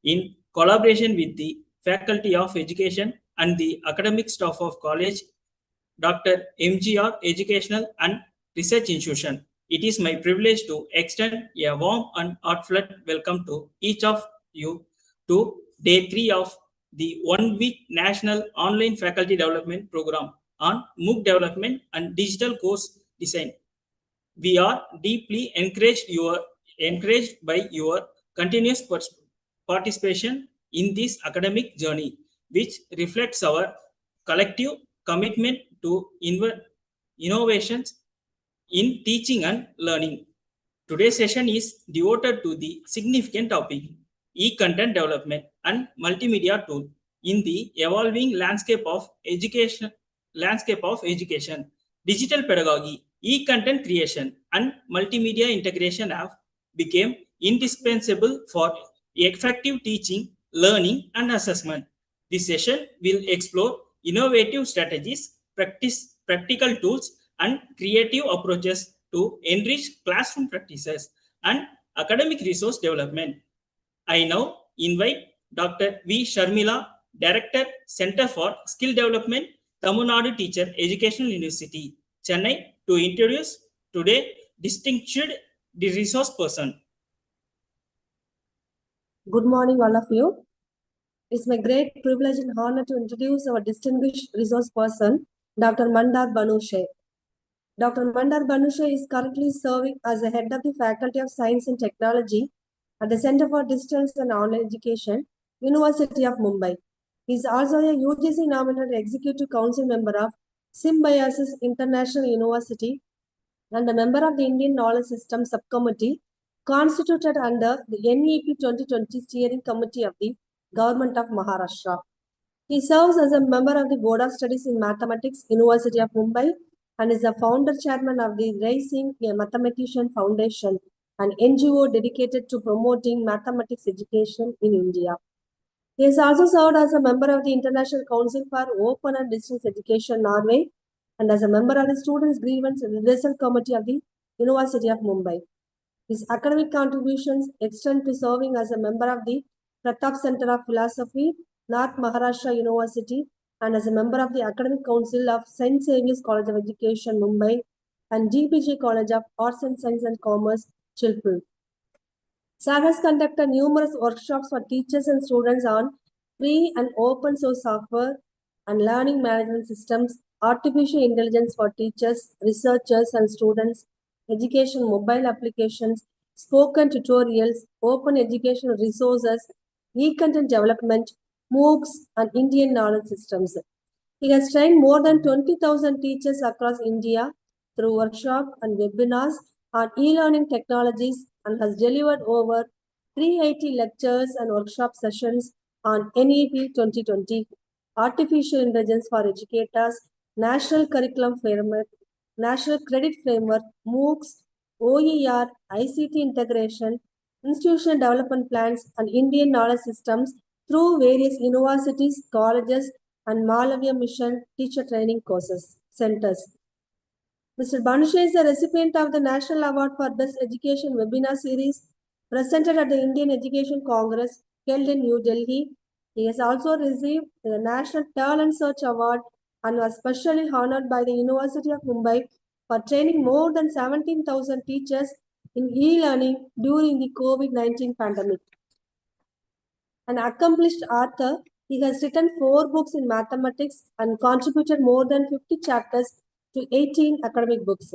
in collaboration with the Faculty of Education and the academic staff of college, Dr. MGR Educational and Research Institution. It is my privilege to extend a warm and heartfelt welcome to each of you to day 3 of the 1-week National Online Faculty Development Program on MOOC development and digital course design. We are deeply encouraged by your continuous participation in this academic journey, which reflects our collective commitment to innovations in teaching and learning. Today's session is devoted to the significant topic e-content development and multimedia tool in the evolving landscape of education. Digital pedagogy, e-content creation, and multimedia integration have become indispensable for effective teaching, learning, and assessment. This session will explore innovative strategies, practical tools, and creative approaches to enrich classroom practices and academic resource development. I now invite Dr. V. Sharmila, Director, Center for Skill Development, Tamil Nadu Teacher Educational University, Chennai, to introduce today distinguished resource person. Good morning, all of you. It's my great privilege and honor to introduce our distinguished resource person, Dr. Mandar Banushe. Dr. Mandar Banushe is currently serving as the head of the Faculty of Science and Technology at the Center for Distance and Online Education, University of Mumbai. He is also a UGC nominated Executive Council member of Symbiosis International University and a member of the Indian Knowledge System Subcommittee constituted under the NEP 2020 Steering Committee of the Government of Maharashtra. He serves as a member of the Board of Studies in Mathematics, University of Mumbai, and is the founder chairman of the Raising a Mathematician Foundation, an NGO dedicated to promoting mathematics education in India. He has also served as a member of the International Council for Open and Distance Education, Norway, and as a member of the Students' Grievance Redressal Committee of the University of Mumbai. His academic contributions extend to serving as a member of the Pratap Center of Philosophy, North Maharashtra University, and as a member of the Academic Council of St. Xavier's College of Education, Mumbai, and DPG College of Arts and Science and Commerce, Chilpur. SAG has conducted numerous workshops for teachers and students on free and open source software and learning management systems, artificial intelligence for teachers, researchers, and students, education mobile applications, spoken tutorials, open educational resources, e-content development, MOOCs, and Indian knowledge systems. He has trained more than 20,000 teachers across India through workshops and webinars on e-learning technologies and has delivered over 380 lectures and workshop sessions on NEP 2020, Artificial Intelligence for Educators, National Curriculum Framework, National Credit Framework, MOOCs, OER, ICT integration, institutional development plans, and Indian knowledge systems through various universities, colleges, and Malavya Mission teacher training courses centers. Mr. Banushe is a recipient of the National Award for Best Education webinar series presented at the Indian Education Congress held in New Delhi. He has also received the National Talent Search Award and was specially honored by the University of Mumbai for training more than 17,000 teachers in e-learning during the COVID-19 pandemic. An accomplished author, he has written 4 books in mathematics and contributed more than 50 chapters to 18 academic books.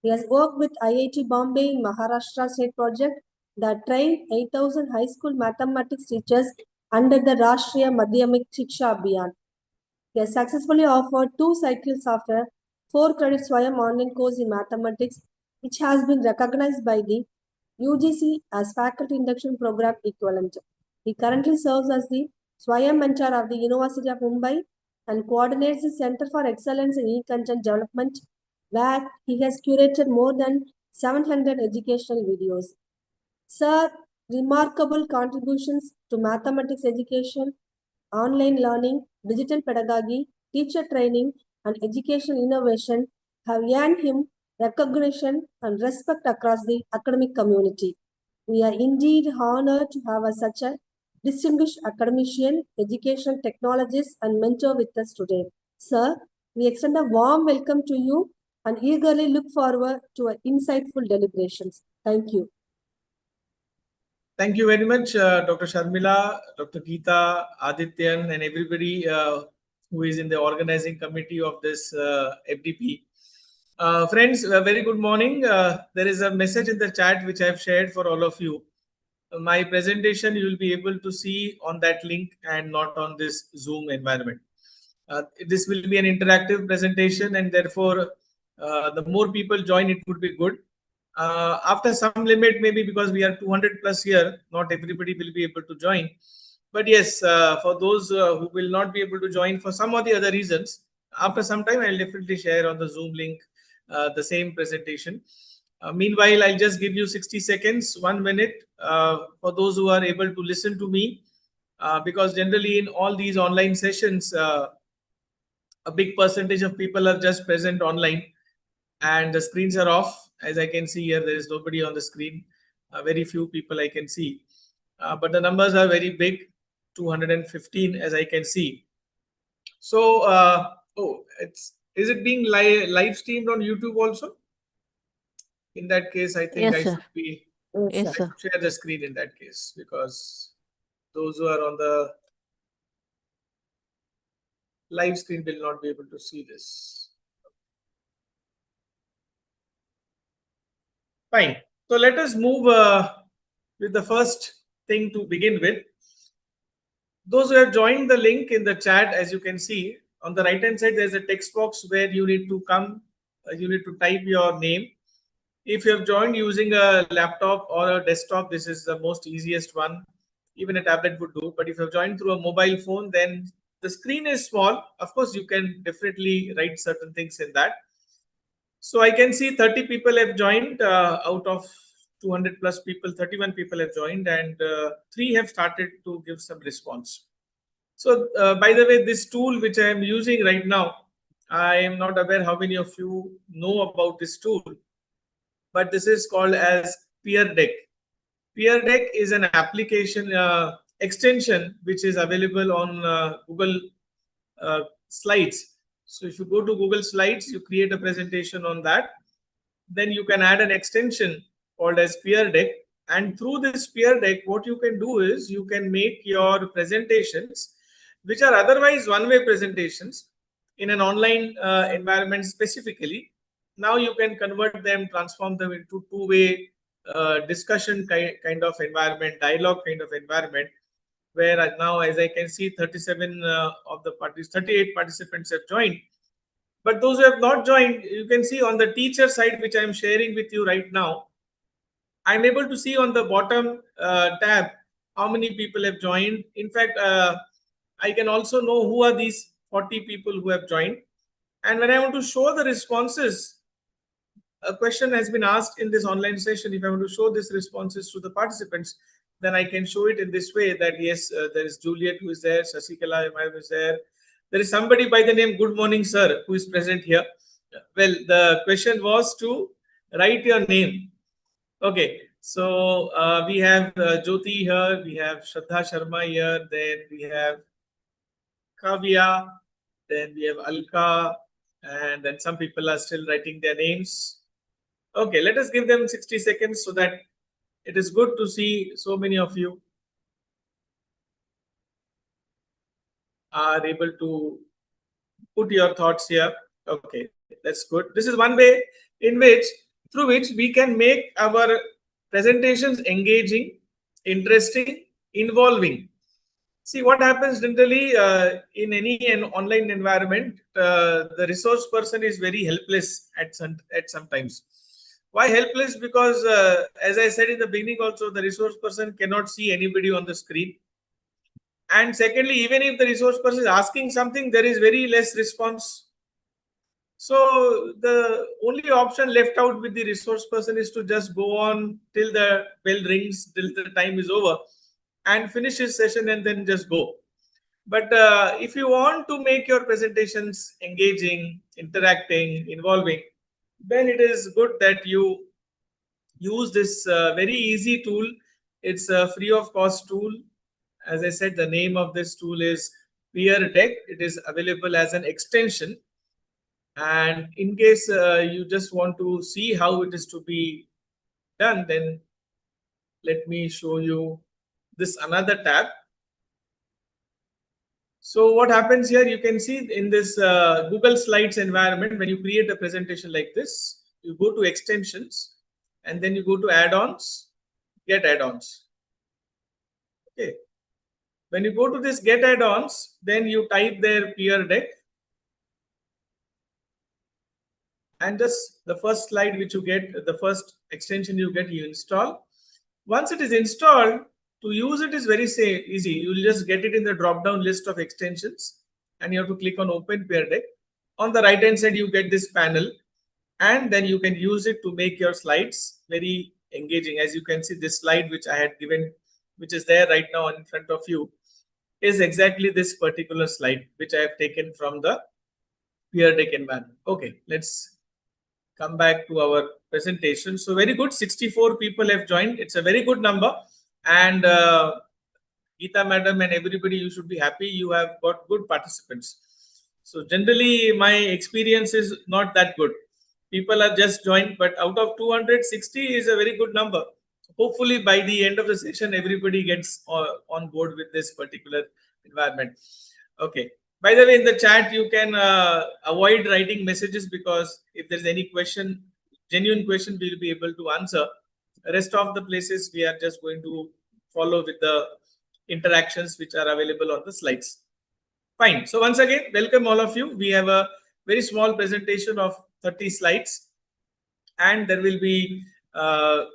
He has worked with IIT Bombay in Maharashtra State Project that trained 8,000 high school mathematics teachers under the Rashtriya Madhyamik Shiksha Abhiyan. He has successfully offered 2 cycles of a 4-credit Swayam online course in mathematics, which has been recognized by the UGC as Faculty Induction Program equivalent. He currently serves as the Swayam Mentor of the University of Mumbai and coordinates the Center for Excellence in E-Content Development, where he has curated more than 700 educational videos. Sir, remarkable contributions to mathematics education, online learning, digital pedagogy, teacher training, and educational innovation have earned him recognition and respect across the academic community. We are indeed honored to have such a distinguished academician, education technologist, and mentor with us today. Sir, we extend a warm welcome to you and eagerly look forward to our insightful deliberations. Thank you. Thank you very much, Dr. Sharmila, Dr. Geeta, Adityan, and everybody who is in the organizing committee of this FDP. Friends, a very good morning. There is a message in the chat which I have shared for all of you. My presentation you will be able to see on that link and not on this Zoom environment. This will be an interactive presentation, and therefore the more people join, it would be good. After some limit, maybe because we are 200 plus here, not everybody will be able to join. But yes, for those who will not be able to join for some or the other reasons, after some time, I'll definitely share on the Zoom link the same presentation. Meanwhile, I'll just give you 60 seconds, 1 minute for those who are able to listen to me, because generally in all these online sessions, a big percentage of people are just present online and the screens are off. As I can see here, there is nobody on the screen. Very few people I can see, but the numbers are very big, 215 as I can see. So, is it being live streamed on YouTube also? In that case, I think I should be share the screen in that case, because those who are on the live screen will not be able to see this. Fine. So let us move with the first thing to begin with. Those who have joined the link in the chat, as you can see, on the right hand side, there's a text box where you need to come, you need to type your name. If you have joined using a laptop or a desktop, this is the most easiest one. Even a tablet would do. But if you have joined through a mobile phone, then the screen is small. Of course, you can definitely write certain things in that. So I can see 30 people have joined out of 200 plus people. 31 people have joined, and 3 have started to give some response. So by the way, this tool which I am using right now, I am not aware how many of you know about this tool, but this is called as Peer Deck. Peer Deck is an application extension which is available on Google Slides. So if you go to Google Slides, you create a presentation on that. Then you can add an extension called as Peer Deck. And through this Peer Deck, what you can do is you can make your presentations, which are otherwise one-way presentations, in an online environment specifically. Now you can convert them, transform them into two-way discussion kind of environment, dialogue kind of environment, where now, as I can see, 37 of the parties, 38 participants have joined. But those who have not joined, you can see on the teacher side, which I am sharing with you right now, I'm able to see on the bottom tab how many people have joined. In fact, I can also know who are these 40 people who have joined. And when I want to show the responses, a question has been asked in this online session. If I want to show these responses to the participants, then I can show it in this way that yes, there is Juliet who is there, Sasikala who is there. There is somebody by the name Good Morning Sir who is present here. Well, the question was to write your name. Okay, so we have Jyoti here, we have Shraddha Sharma here, then we have Kavya, then we have Alka, and then some people are still writing their names. Okay, let us give them 60 seconds so that it is good to see so many of you are able to put your thoughts here. Okay, that's good. This is one way in which, through which we can make our presentations engaging, interesting, involving. See what happens generally in any online environment. The resource person is very helpless at some times. Why helpless? Because as I said in the beginning also, the resource person cannot see anybody on the screen. And secondly, even if the resource person is asking something, there is very less response. So the only option left out with the resource person is to just go on till the bell rings, till the time is over, and finish his session and then just go. But if you want to make your presentations engaging, interacting, involving, then it is good that you use this very easy tool. It's a free of cost tool, As I said, the name of this tool is Peer Deck. It is available as an extension. And in case you just want to see how it is to be done, then let me show you this another tab. So what happens here, you can see in this Google Slides environment, when you create a presentation like this, you go to extensions and then you go to add-ons, get add-ons. Okay. When you go to this get add-ons, then you type their Peer Deck. And just the first slide which you get, the first extension you get, you install. Once it is installed, to use it is very easy. You will just get it in the drop-down list of extensions and you have to click on Open Peer Deck. On the right-hand side, you get this panel and then you can use it to make your slides very engaging. As you can see, this slide which I had given, which is there right now in front of you, is exactly this particular slide which I have taken from the Peer Deck environment. Okay, let's come back to our presentation. So very good, 64 people have joined. It's a very good number. And Geeta madam and everybody, you should be happy. You have got good participants. So generally, my experience is not that good. People are just joined, but out of 260 is a very good number. Hopefully, by the end of the session, everybody gets on board with this particular environment. Okay. By the way, in the chat, you can avoid writing messages because if there's any question, genuine question, we'll be able to answer. The rest of the places, we are just going to follow with the interactions which are available on the slides. Fine. So once again, welcome all of you. We have a very small presentation of 30 slides and there will be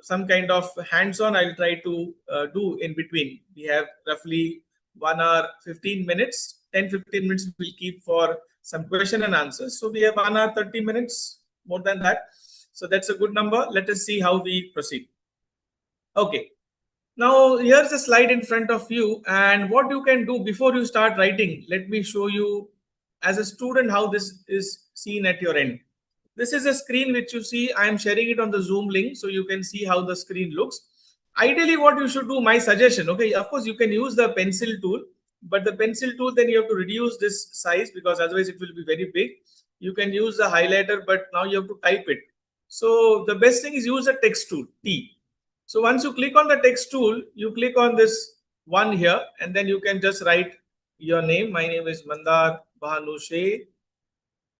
some kind of hands-on I'll try to do in between. We have roughly 1 hour, 15 minutes. 10-15 minutes we'll keep for some question and answers. So we have 1 hour, 30 minutes, more than that. So that's a good number. Let us see how we proceed. Okay. Now here's a slide in front of you and what you can do before you start writing. Let me show you as a student how this is seen at your end. This is a screen which you see. I am sharing it on the Zoom link so you can see how the screen looks. Ideally, what you should do, my suggestion, okay, of course you can use the pencil tool, but the pencil tool, then you have to reduce this size because otherwise it will be very big. You can use the highlighter, but now you have to type it. So the best thing is use a text tool, T. So once you click on the text tool, you click on this one here, and then you can just write your name. My name is Mandar Bahanushe.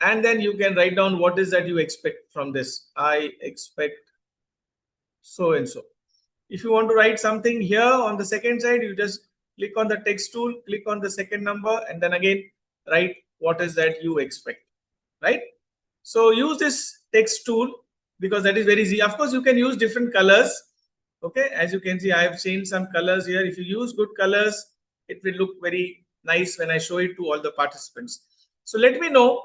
And then you can write down what is that you expect from this. I expect so and so. If you want to write something here on the second side, you just click on the text tool, click on the second number, and then again write what is that you expect, right? So use this text tool because that is very easy. Of course, you can use different colors. Okay, as you can see, I have changed some colors here. If you use good colors, it will look very nice when I show it to all the participants. So let me know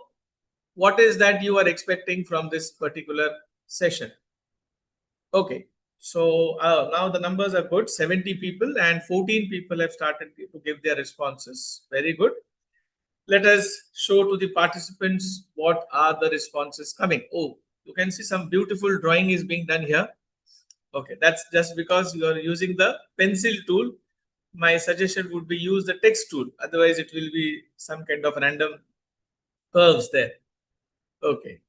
what is that you are expecting from this particular session. Okay. So now the numbers are good, 70 people and 14 people have started to give their responses. Very good. Let us show to the participants what are the responses coming. Oh, you can see some beautiful drawing is being done here. Okay, that's just because you are using the pencil tool. My suggestion would be use the text tool. Otherwise, it will be some kind of random curves there. Okay.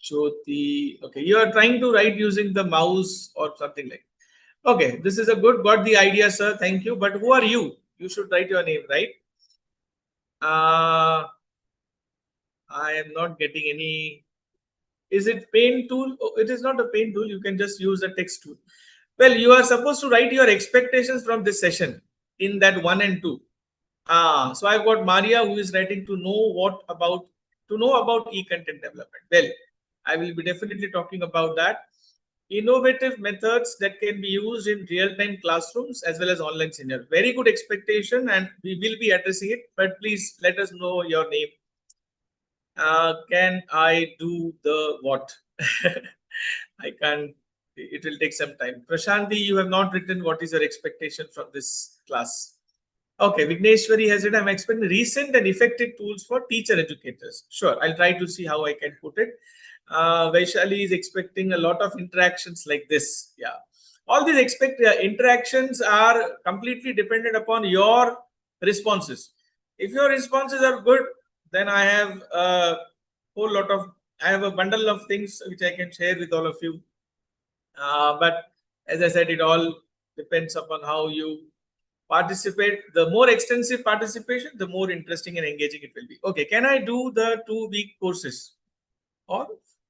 Jyoti. Okay, you are trying to write using the mouse or something like that. Okay, this is a good, got the idea, sir. Thank you. But who are you? You should write your name, right? I am not getting any. Is it pen tool? Oh, it is not a pen tool. You can just use a text tool. Well, you are supposed to write your expectations from this session in that 1 and 2. So I've got Maria who is writing to know about e-content development. Well, I will be definitely talking about that. Innovative methods that can be used in real-time classrooms as well as online senior. Very good expectation and we will be addressing it, but please let us know your name. Can I do the what? I can't. It will take some time. Prashanti, you have not written what is your expectation from this class. Okay, Vigneshwari has it. I'm expecting recent and effective tools for teacher educators. Sure, I'll try to see how I can put it. Vaishali is expecting a lot of interactions like this. Yeah. All these interactions are completely dependent upon your responses. If your responses are good, then I have a bundle of things which I can share with all of you. But as I said, it all depends upon how you participate. The more extensive participation, the more interesting and engaging it will be. Okay, can I do the 2-week courses or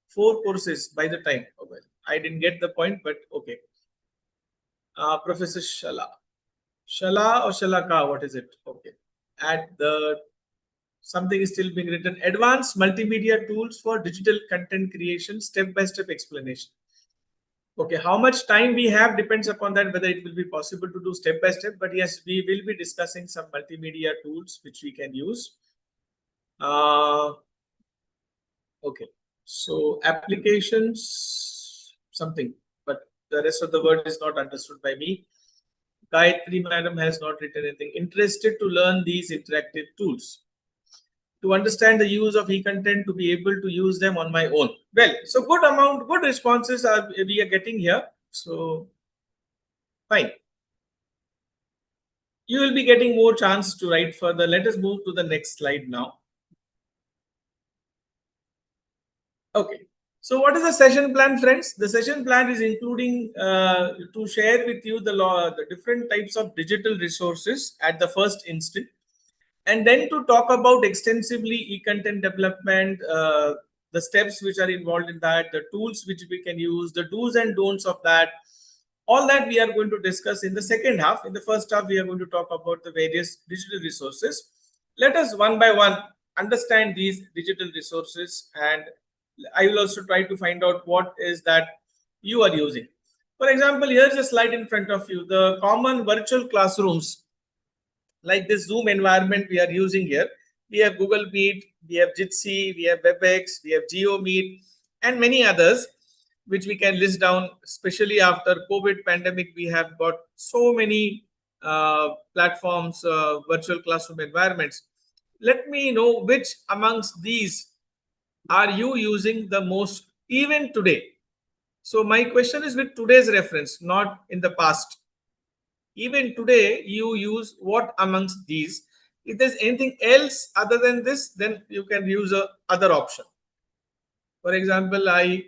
4 courses by the time? Oh, well, I didn't get the point, but okay. Professor Shala or Shalaka, what is it? Okay. At the something is still being written. Advanced multimedia tools for digital content creation, step-by-step explanation. Okay, how much time we have depends upon that, whether it will be possible to do step by step. But yes, we will be discussing some multimedia tools which we can use. Okay, so applications, something, but the rest of the word is not understood by me. Gayatri madam has not written anything. Interested to learn these interactive tools, to understand the use of e-content, to be able to use them on my own. Well, so good responses we are getting here. So fine. You will be getting more chance to write further. Let us move to the next slide now. Okay. So what is the session plan, friends? The session plan is including to share with you the different types of digital resources at the first instant, and then to talk about extensively e-content development, the steps which are involved in that, the tools which we can use, the do's and don'ts of that. All that we are going to discuss in the second half. In the first half, we are going to talk about the various digital resources. Let us one by one understand these digital resources, and I will also try to find out what is that you are using. For example, here's a slide in front of you. The common virtual classrooms, like this Zoom environment we are using here. We have Google Meet, we have Jitsi, we have WebEx, we have GeoMeet, and many others, which we can list down. Especially after COVID pandemic, we have got so many platforms, virtual classroom environments. Let me know which amongst these are you using the most even today. So my question is with today's reference, not in the past. Even today, you use what amongst these? If there's anything else other than this, then you can use a other option. For example, I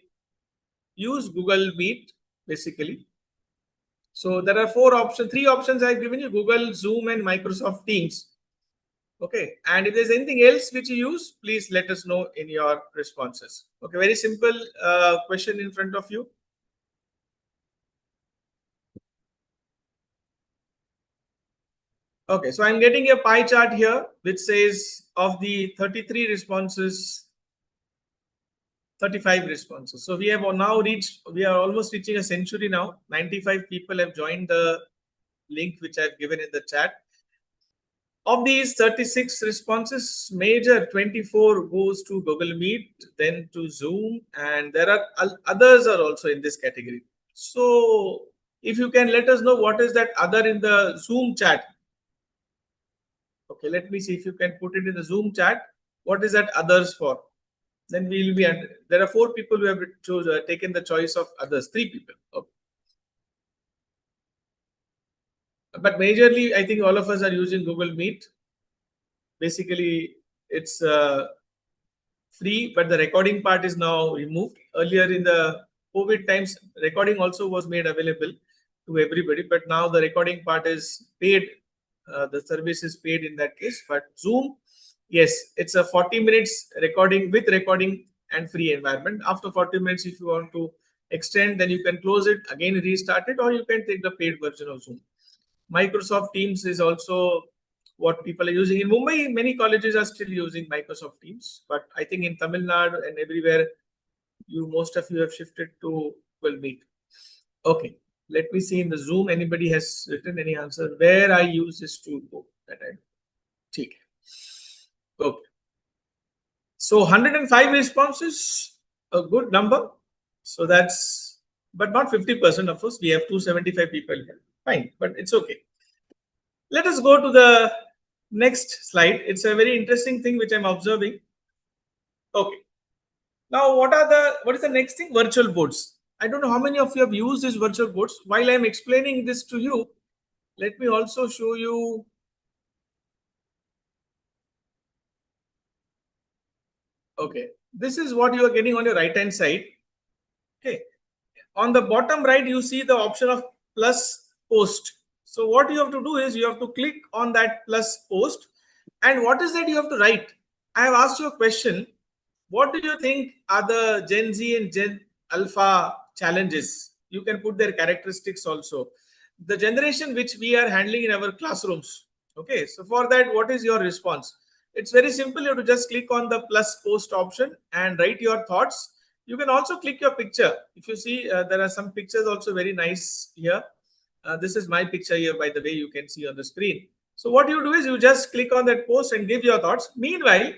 use Google Meet basically. So there are 3 options I've given you: Google, Zoom, and Microsoft Teams. Okay, and if there's anything else which you use, please let us know in your responses. Okay, very simple question in front of you. Okay, so I'm getting a pie chart here which says of the 33 responses, 35 responses. So we have now reached, we are almost reaching a century now. 95 people have joined the link which I've given in the chat. Of these 36 responses, major 24 goes to Google Meet, then to Zoom, and there are others are also in this category. So if you can let us know what is that other in the Zoom chat. Okay, let me see if you can put it in the Zoom chat. What is that others for? Then we will be under. There are 4 people who have taken the choice of others. 3 people. Okay. But majorly, I think all of us are using Google Meet. Basically, it's free, but the recording part is now removed. Earlier in the COVID times, recording also was made available to everybody, but now the recording part is paid. The service is paid in that case. But Zoom, yes, it's a 40 minutes recording with recording and free environment. After 40 minutes, if you want to extend, then you can close it, again restart it, or you can take the paid version of Zoom. Microsoft Teams is also what people are using. In Mumbai, many colleges are still using Microsoft Teams, but I think in Tamil Nadu and everywhere, most of you have shifted to Google Meet. Okay, let me see in the Zoom. Anybody has written any answer where I use this tool? That I take. Okay. So 105 responses, a good number. So that's, but not 50%, of course. We have 275 people here. Fine, but it's okay. Let us go to the next slide. It's a very interesting thing which I'm observing. Okay. Now, what is the next thing? Virtual boards. I don't know how many of you have used these virtual boards. While I'm explaining this to you, let me also show you. Okay, this is what you are getting on your right hand side. Okay, on the bottom right, you see the option of plus post. So what you have to do is you have to click on that plus post. And what is that you have to write? I have asked you a question. What do you think are the Gen Z and Gen Alpha challenges? You can put their characteristics also. The generation which we are handling in our classrooms. Okay, so for that, what is your response? It's very simple. You have to just click on the plus post option and write your thoughts. You can also click your picture. If you see, there are some pictures also very nice here. This is my picture here, by the way, you can see on the screen. So what you do is you just click on that post and give your thoughts. Meanwhile,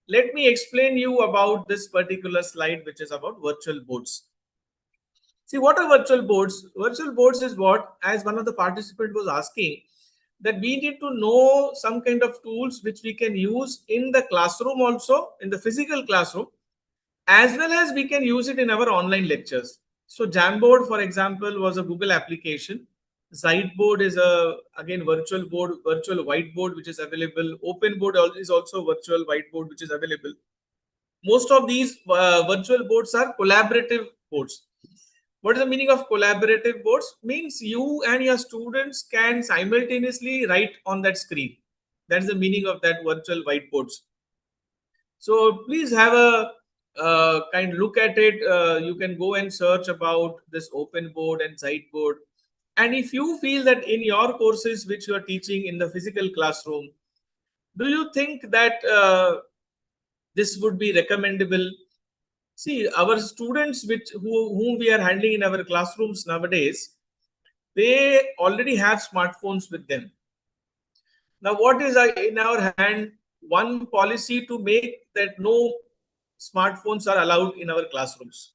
let me explain you about this particular slide, which is about virtual boards. See, what are virtual boards? Virtual boards is what, as one of the participants was asking, that we need to know some kind of tools which we can use in the classroom also, in the physical classroom, as well as we can use it in our online lectures. So Jamboard, for example, was a Google application. Sideboard is a, again, virtual board, virtual whiteboard, which is available. Open board is also virtual whiteboard, which is available. Most of these virtual boards are collaborative boards. What is the meaning of collaborative boards? Means you and your students can simultaneously write on that screen. That's the meaning of that virtual whiteboards. So please have a kind look at it. You can go and search about this open board and sideboard. And if you feel that in your courses which you are teaching in the physical classroom, do you think that this would be recommendable? See, our students whom we are handling in our classrooms nowadays, they already have smartphones with them. Now, what is in our hand? One policy to make that no smartphones are allowed in our classrooms.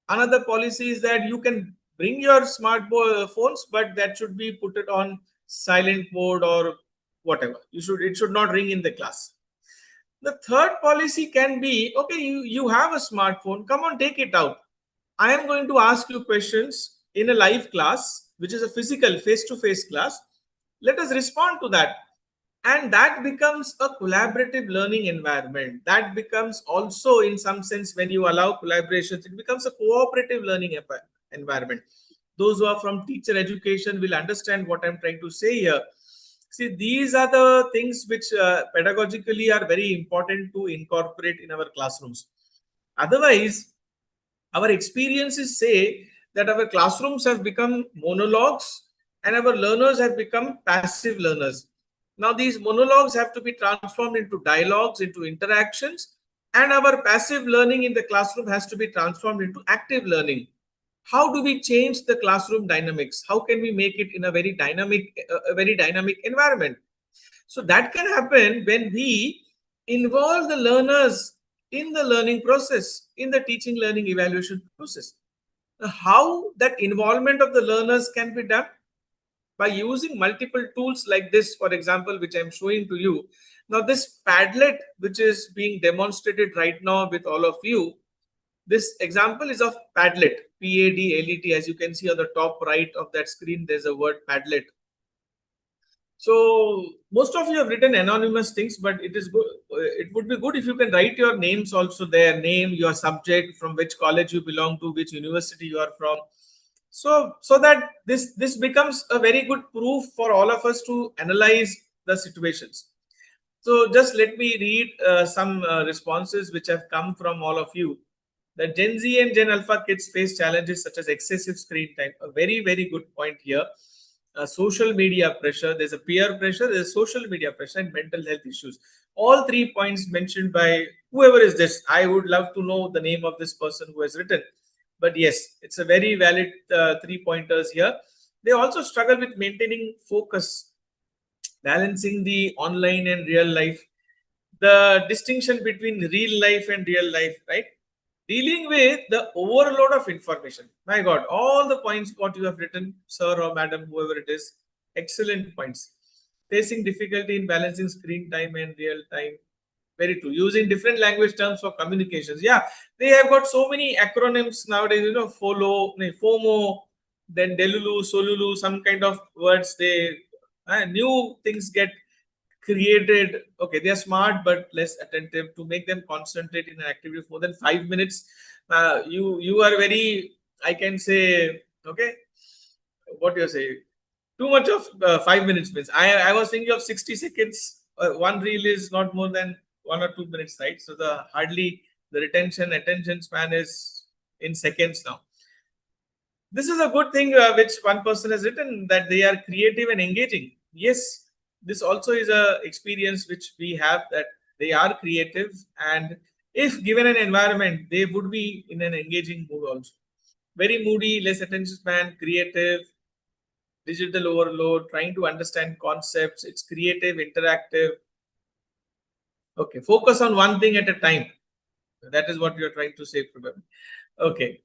Another policy is that you can bring your phones, but that should be put it on silent mode or whatever. It should not ring in the class. The third policy can be, okay, you have a smartphone, come on, take it out. I am going to ask you questions in a live class, which is a physical face-to-face class. Let us respond to that. And that becomes a collaborative learning environment. That becomes also, in some sense, when you allow collaborations, it becomes a cooperative learning environment. Those who are from teacher education will understand what I'm trying to say here. See, these are the things which pedagogically are very important to incorporate in our classrooms. Otherwise, our experiences say that our classrooms have become monologues and our learners have become passive learners. Now, these monologues have to be transformed into dialogues, into interactions, and our passive learning in the classroom has to be transformed into active learning. How do we change the classroom dynamics? How can we make it in a very dynamic environment? So that can happen when we involve the learners in the learning process, in the teaching, learning, evaluation process. Now, how that involvement of the learners can be done? By using multiple tools like this, for example, which I'm showing to you. Now, this Padlet, which is being demonstrated right now with all of you, this example is of Padlet, Padlet. As you can see on the top right of that screen, there's a word Padlet. So most of you have written anonymous things, but it is good. It would be good if you can write your names also there, name, your subject, from which college you belong to, which university you are from. So that this becomes a very good proof for all of us to analyze the situations. So just let me read some responses which have come from all of you. The Gen Z and Gen Alpha kids face challenges such as excessive screen time. A very, very good point here. Social media pressure, there's a peer pressure, there's social media pressure, and mental health issues. All 3 points mentioned by whoever is this. I would love to know the name of this person who has written. But yes, it's a very valid 3 pointers here. They also struggle with maintaining focus, balancing the online and real life, the distinction between real life and real life, right? Dealing with the overload of information. My God, all the points what you have written, sir or madam, whoever it is, excellent points. Facing difficulty in balancing screen time and real time. Very true. Using different language terms for communications. Yeah, they have got so many acronyms nowadays, you know, FOMO, then Delulu, Solulu, some kind of words. They new things get created. Okay, they are smart but less attentive. To make them concentrate in an activity for more than 5 minutes. You are very, I can say, okay, what you say, too much of 5 minutes means. I was thinking of 60 seconds. One reel is not more than 1 or 2 minutes, right? So the hardly the attention span is in seconds now. This is a good thing which one person has written, that they are creative and engaging. Yes, this also is a experience which we have, that they are creative, and if given an environment, they would be in an engaging mood also. Very moody, less attention span, creative, digital overload, trying to understand concepts. It's creative, interactive. Okay, focus on one thing at a time. That is what you're trying to say, probably. Okay.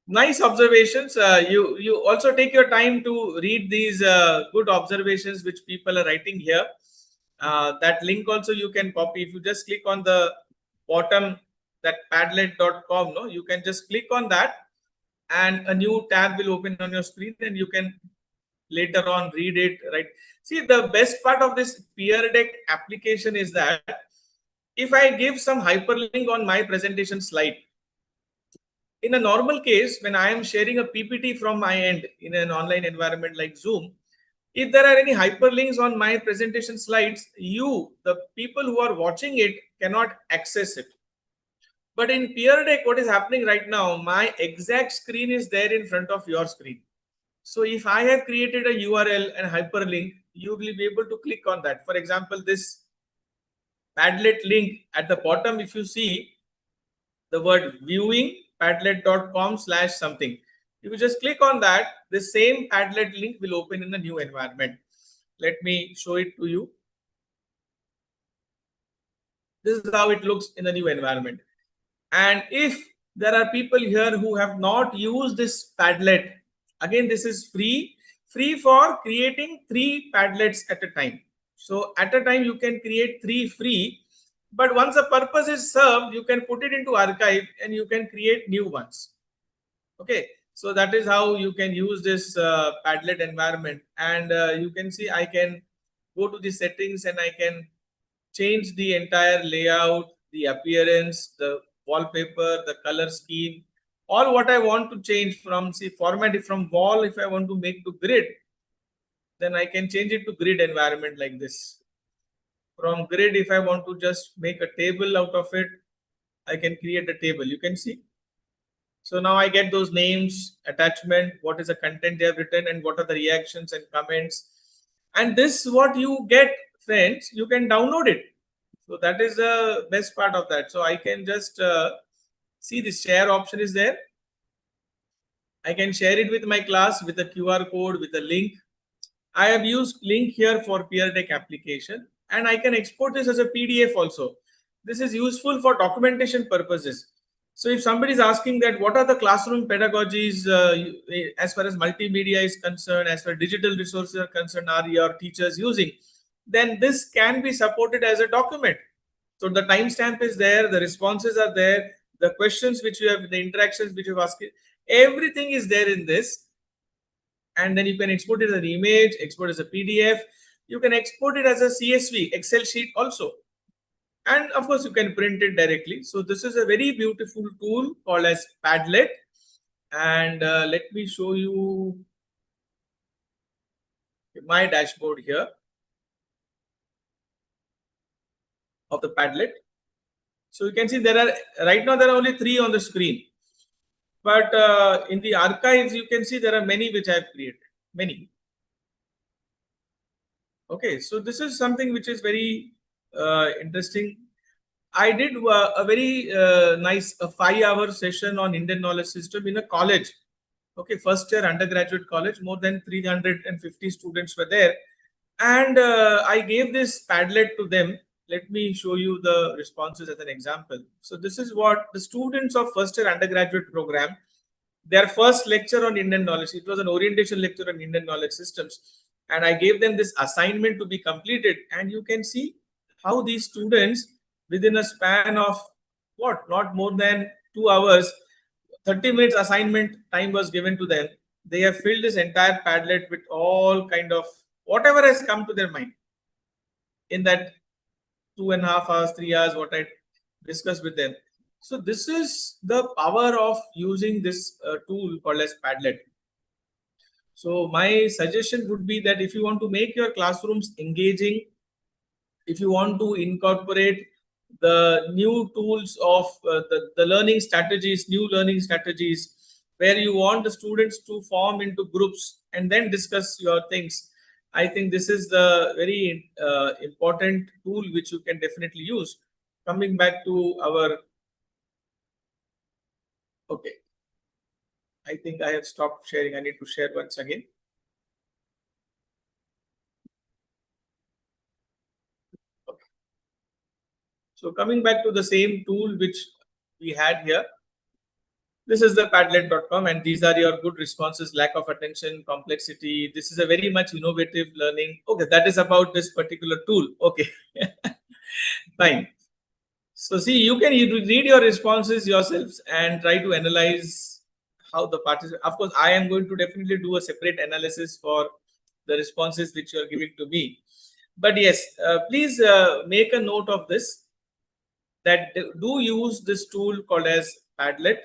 Nice observations. You also take your time to read these good observations which people are writing here. That link also you can copy. If you just click on the bottom, that padlet.com, no, you can just click on that and a new tab will open on your screen and you can later on read it, right? See, the best part of this peer deck application is that if I give some hyperlink on my presentation slide, in a normal case, when I am sharing a PPT from my end in an online environment like Zoom, if there are any hyperlinks on my presentation slides, the people who are watching it, cannot access it. But in peer deck, what is happening right now, my exact screen is there in front of your screen. So if I have created a URL and hyperlink, you will be able to click on that. For example, this Padlet link at the bottom, if you see the word viewing, padlet.com/something. If you just click on that, the same Padlet link will open in a new environment. Let me show it to you. This is how it looks in the new environment. And if there are people here who have not used this Padlet, again, this is free for creating 3 Padlets at a time. So at a time, you can create 3 free. But once a purpose is served, you can put it into archive and you can create new ones. Okay, so that is how you can use this Padlet environment. And you can see I can go to the settings and I can change the entire layout, the appearance, the wallpaper, the color scheme, all what I want to change from, see, format it from wall. If I want to make to grid, then I can change it to grid environment like this. From grid, if I want to just make a table out of it, I can create a table. You can see. So now I get those names, attachment, what is the content they have written, and what are the reactions and comments. And this, what you get, friends, you can download it. So that is the best part of that. So I can just see the share option is there. I can share it with my class with a QR code, with a link. I have used link here for peer deck application. And I can export this as a PDF also. This is useful for documentation purposes. So if somebody is asking that what are the classroom pedagogies as far as multimedia is concerned, as far as digital resources are concerned, are your teachers using, then this can be supported as a document. So the timestamp is there, the responses are there, the questions which you have, the interactions which you have asked, everything is there in this. And then you can export it as an image, export as a PDF. You can export it as a CSV, Excel sheet also. And of course, you can print it directly. So this is a very beautiful tool called as Padlet. And let me show you my dashboard here of the Padlet. So you can see there are, right now there are only 3 on the screen. But in the archives, you can see there are many which I have created, many. Okay, so this is something which is very interesting. I did a very nice 5-hour session on Indian knowledge system in a college. Okay, first year undergraduate college, more than 350 students were there. And I gave this Padlet to them. Let me show you the responses as an example. So this is what the students of first year undergraduate program, their first lecture on Indian knowledge. It was an orientation lecture on Indian knowledge systems. And I gave them this assignment to be completed. And you can see how these students within a span of what, not more than 2 hours, 30 minutes assignment time was given to them. They have filled this entire Padlet with all kind of whatever has come to their mind in that 2.5 hours, 3 hours, what I discussed with them. So this is the power of using this tool called as Padlet. So my suggestion would be that if you want to make your classrooms engaging, if you want to incorporate the new tools of the learning strategies, new learning strategies, where you want the students to form into groups and then discuss your things, I think this is the very important tool which you can definitely use. Coming back to our, okay, I think I have stopped sharing. I need to share once again. Okay. So coming back to the same tool which we had here, this is the Padlet.com, and these are your good responses: lack of attention, complexity. This is a very much innovative learning. Okay, that is about this particular tool. Okay, fine. So see, you can read your responses yourselves and try to analyze how the participant. Of course, I am going to definitely do a separate analysis for the responses which you are giving to me. But yes, please make a note of this, that do use this tool called as Padlet.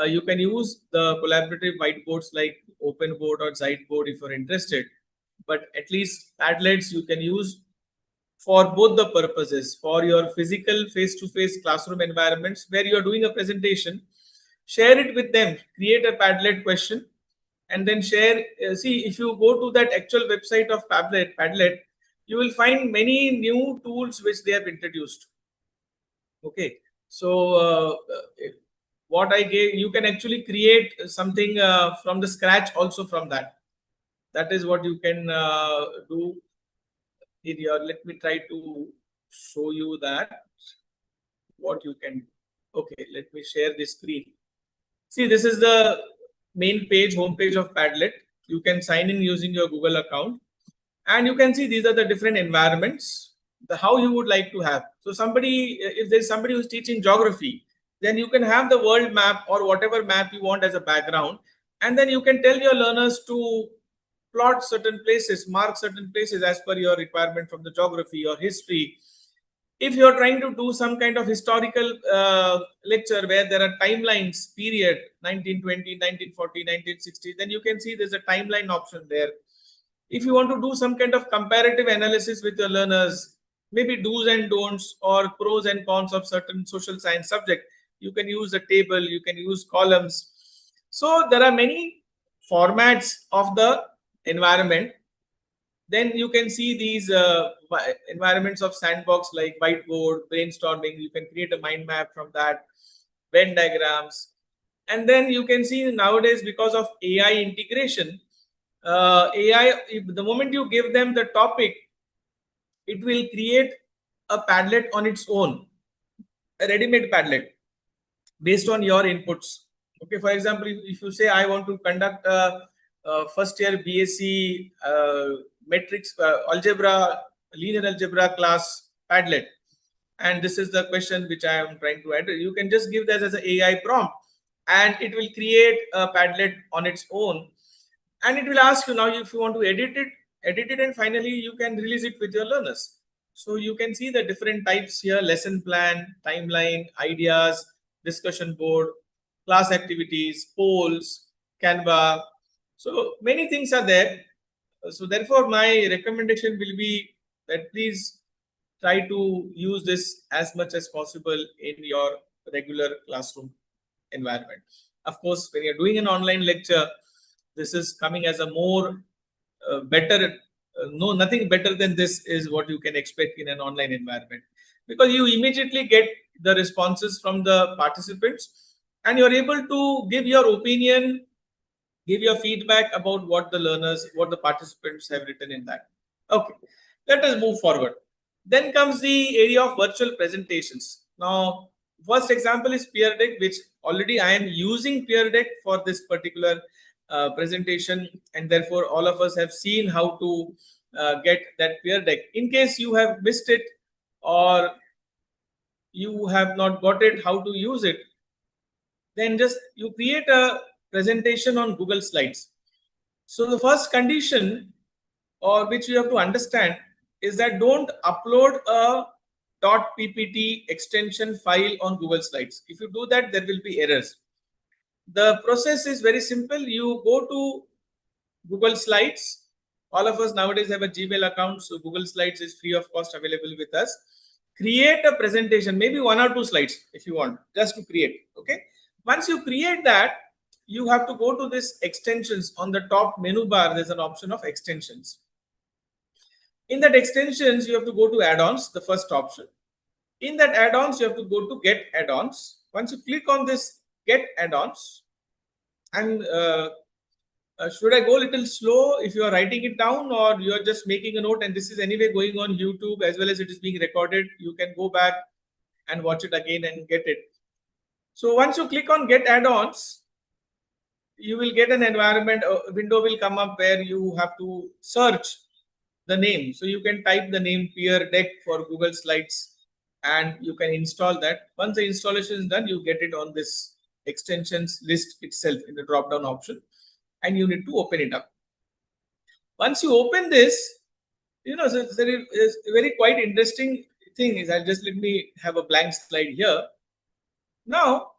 You can use the collaborative whiteboards like OpenBoard or Xiteboard if you're interested. But at least Padlets you can use for both the purposes, for your physical face-to-face classroom environments where you're doing a presentation. Share it with them, create a Padlet question, and then share. See, if you go to that actual website of Padlet, you will find many new tools which they have introduced. Okay, so what I gave, you can actually create something from the scratch also from that. That is what you can do in your, let me try to show you that what you can. Okay, let me share the screen. See, this is the main page, home page of Padlet. You can sign in using your Google account, and you can see these are the different environments, the how you would like to have. So somebody, if there's somebody who's teaching geography, then you can have the world map or whatever map you want as a background, and then you can tell your learners to plot certain places, mark certain places as per your requirement from the geography or history. If you're trying to do some kind of historical lecture where there are timelines, period 1920, 1940, 1960, then you can see there's a timeline option there. If you want to do some kind of comparative analysis with your learners, maybe do's and don'ts or pros and cons of certain social science subject, you can use a table, you can use columns. So there are many formats of the environment. Then you can see these environments of sandbox like whiteboard, brainstorming. You can create a mind map from that, Venn diagrams. And then you can see nowadays, because of AI integration, AI, the moment you give them the topic, it will create a Padlet on its own, a ready-made Padlet based on your inputs. Okay, for example, if you say I want to conduct a first year BSc metrics algebra, linear algebra class Padlet, and this is the question which I am trying to enter, you can just give that as an AI prompt and it will create a Padlet on its own, and it will ask you now if you want to edit it, and finally you can release it with your learners. So you can see the different types here: lesson plan, timeline, ideas, discussion board, class activities, polls, Canva. So many things are there. So therefore my recommendation will be that please try to use this as much as possible in your regular classroom environment. Of course, when you're doing an online lecture, this is coming as a more better, no, nothing better than this is what you can expect in an online environment, because you immediately get the responses from the participants and you're able to give your opinion, give your feedback about what the learners, what the participants have written in that. Okay, let us move forward. Then comes the area of virtual presentations. Now, first example is Peer Deck, which already I am using Peer Deck for this particular presentation, and therefore all of us have seen how to get that Peer Deck. In case you have missed it, or you have not got it, how to use it, then just you create a presentation on Google Slides. So the first condition, or which you have to understand, is that don't upload a .ppt extension file on Google Slides. If you do that, there will be errors. The process is very simple. You go to Google Slides. All of us nowadays have a Gmail account, so Google Slides is free of cost available with us. Create a presentation, maybe 1 or 2 slides if you want, just to create. Okay. Once you create that, you have to go to this extensions. On the top menu bar, there's an option of extensions. In that extensions, you have to go to add-ons, the first option. In that add-ons, you have to go to get add-ons. Once you click on this get add-ons, and should I go a little slow if you are writing it down, or you are just making a note, and this is anyway going on YouTube as well as it is being recorded? You can go back and watch it again and get it. So once you click on get add-ons, you will get an environment, a window will come up where you have to search the name. So you can type the name Peer Deck for Google Slides and you can install that. Once the installation is done, you get it on this extensions list itself in the drop down option, and you need to open it up. Once you open this, so there is a very quite interesting thing is, let me have a blank slide here. Now,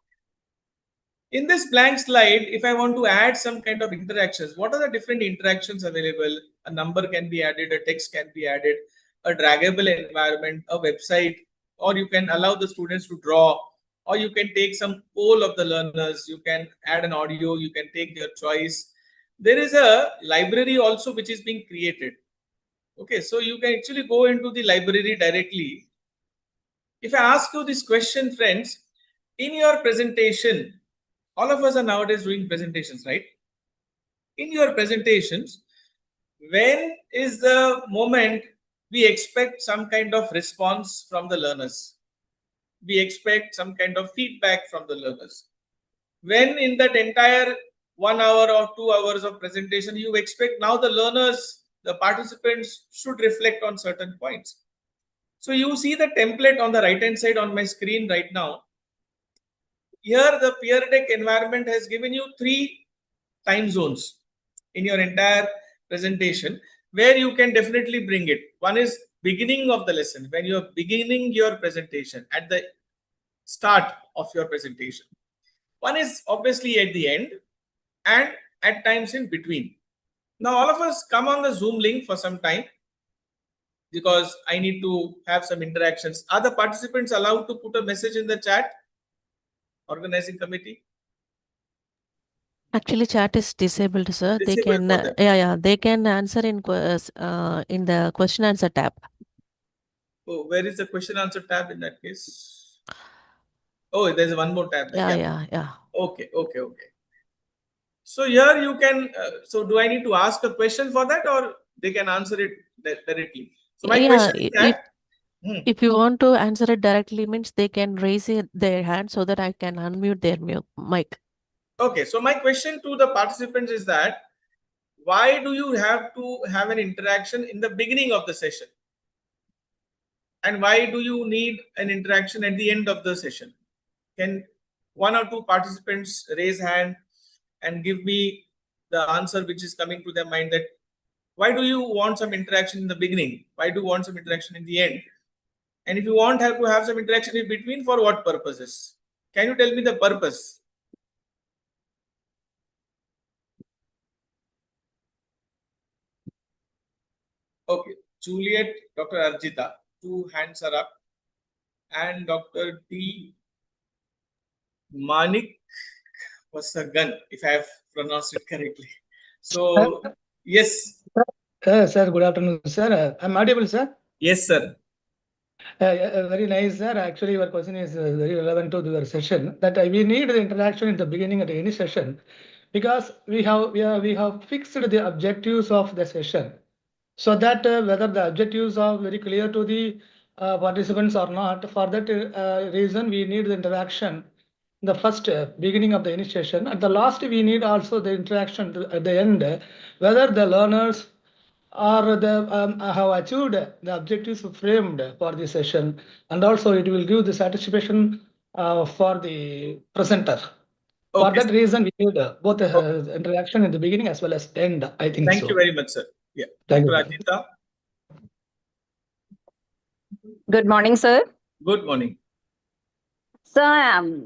in this blank slide, if I want to add some kind of interactions, what are the different interactions available? A number can be added, a text can be added, a draggable environment, a website, or you can allow the students to draw, or you can take some poll of the learners, you can add an audio, you can take your choice. There is a library also which is being created. Okay, so you can actually go into the library directly. If I ask you this question, friends, in your presentation, all of us are nowadays doing presentations, right? In your presentations, when is the moment we expect some kind of response from the learners? We expect some kind of feedback from the learners. When in that entire 1 hour or 2 hours of presentation, you expect now the learners, the participants should reflect on certain points. So you see the template on the right hand side on my screen right now. Here the Peer Deck environment has given you 3 time zones in your entire presentation where you can definitely bring it. One is beginning of the lesson, when you are beginning your presentation at the start of your presentation. One is obviously at the end and at times in between. Now all of us come on the Zoom link for some time because I need to have some interactions. Are the participants allowed to put a message in the chat? Organizing committee? Actually, chat is disabled, sir. They Disabled can, for them. they can answer in the question answer tab. Oh, where is the question answer tab in that case? Oh, there's one more tab. Yeah. Okay. So here you can, so do I need to ask a question for that, or they can answer it directly? So my question is that, if you want to answer it directly, means they can raise their hand so that I can unmute their mic. okay, so my question to the participants is that, why do you have to have an interaction in the beginning of the session? And why do you need an interaction at the end of the session? Can 1 or 2 participants raise hand and give me the answer which is coming to their mind, that why do you want some interaction in the beginning? Why do you want some interaction in the end? And if you want to have some interaction in between, for what purposes? Can you tell me the purpose? Okay, Juliet, Dr. Arjita, 2 hands are up. And Dr. D. Manik was a gun, if I have pronounced it correctly. So, yes. Sir, good afternoon, sir. I'm audible, sir? Yes, sir. Very nice, sir. Actually, your question is very relevant to your session. That we need the interaction in the beginning of any session, because we have fixed the objectives of the session, so that whether the objectives are very clear to the participants or not. For that reason, we need the interaction. The first beginning of the initiation. At the last, we need also the interaction at the end, whether the learners or have achieved the objectives framed for the session, and also it will give the satisfaction for the presenter. For Okay. that reason, we need both interaction in the beginning as well as end. I think Thank so. you very much, sir. Yeah. Thank Dr. you. Ajita, Good morning, sir. good morning. So,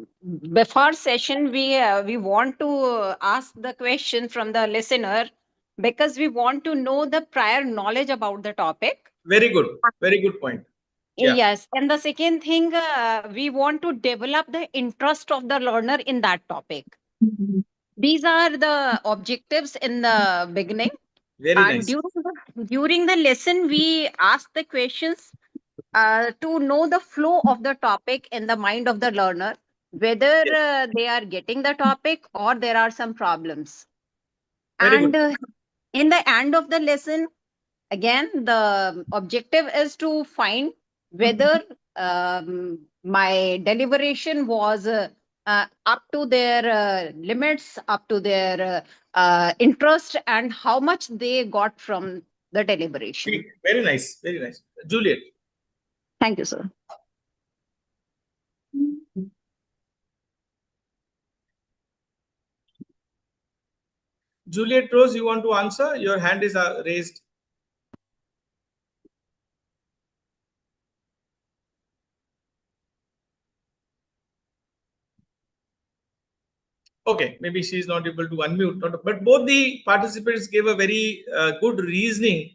before session, we want to ask the question from the listener because we want to know the prior knowledge about the topic. Very good. Very good point. Yeah. Yes, and the second thing, we want to develop the interest of the learner in that topic. These are the objectives in the beginning. Very And nice. during the lesson, we ask the questions to know the flow of the topic in the mind of the learner, whether they are getting the topic or there are some problems. Very And good. in the end of the lesson, again, the objective is to find whether my deliberation was up to their limits, up to their interest, and how much they got from the deliberation. Very nice. Very nice. Juliet. Thank you, sir. Juliet Rose, you want to answer? Your hand is raised. Okay, maybe she is not able to unmute. But both the participants gave a very good reasoning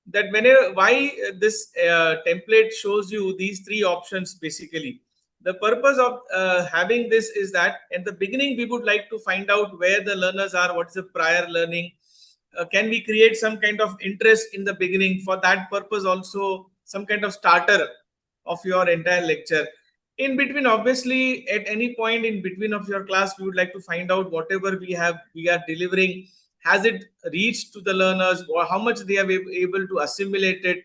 that why this template shows you these three options basically. The purpose of having this is that at the beginning we would like to find out where the learners are, what is the prior learning. Can we create some kind of interest in the beginning? For that purpose also some kind of starter of your entire lecture. In between, obviously, at any point in between of your class, we would like to find out whatever we are delivering, has it reached to the learners, or how much they are able to assimilate it.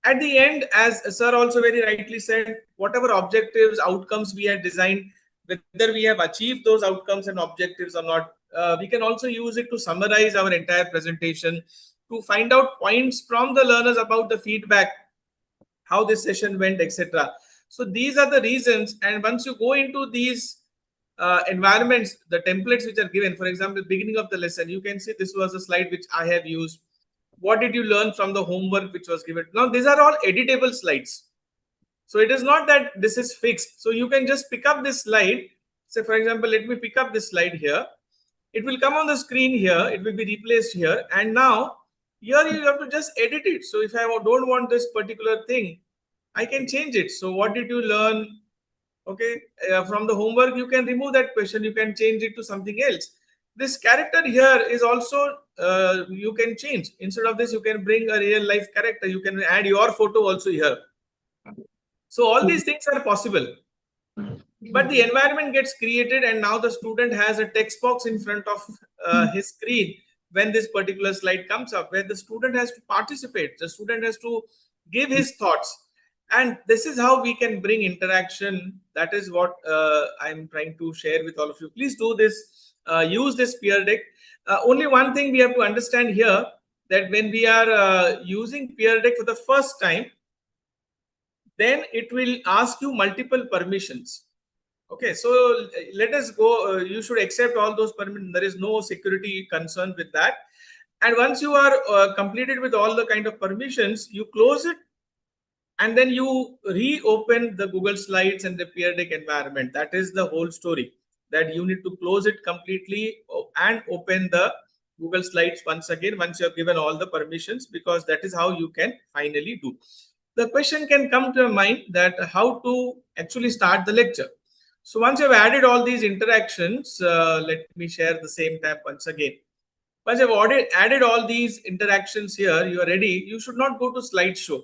At the end, as sir also very rightly said, whatever objectives, outcomes we had designed, whether we have achieved those outcomes and objectives or not, we can also use it to summarize our entire presentation, to find out points from the learners about the feedback, how this session went, etc. So these are the reasons. And once you go into these environments, the templates which are given, for example, beginning of the lesson, you can see this was a slide which I have used. What did you learn from the homework which was given? Now, these are all editable slides. So it is not that this is fixed. So you can just pick up this slide. Say, for example, let me pick up this slide here. It will come on the screen here. It will be replaced here. And now here you have to just edit it. So if I don't want this particular thing, I can change it. So what did you learn? Okay, from the homework, you can remove that question. You can change it to something else. This character here is also, you can change. Instead of this, you can bring a real life character. You can add your photo also here. So all these things are possible. But the environment gets created and now the student has a text box in front of his screen when this particular slide comes up, where the student has to participate. The student has to give his thoughts. And this is how we can bring interaction. That is what I'm trying to share with all of you. Please do this. Use this peer deck. Only one thing we have to understand here, that when we are using peer deck for the first time, then it will ask you multiple permissions. Okay, so let us go. You should accept all those permissions. There is no security concern with that. And once you are completed with all the kind of permissions, you close it. And then you reopen the Google Slides and the peer deck environment. That is the whole story, that you need to close it completely and open the Google Slides once again, once you have given all the permissions, because that is how you can finally do. The question can come to your mind that how to actually start the lecture. So once you have added all these interactions, let me share the same tab once again. Once you have added all these interactions here, you are ready. You should not go to slideshow.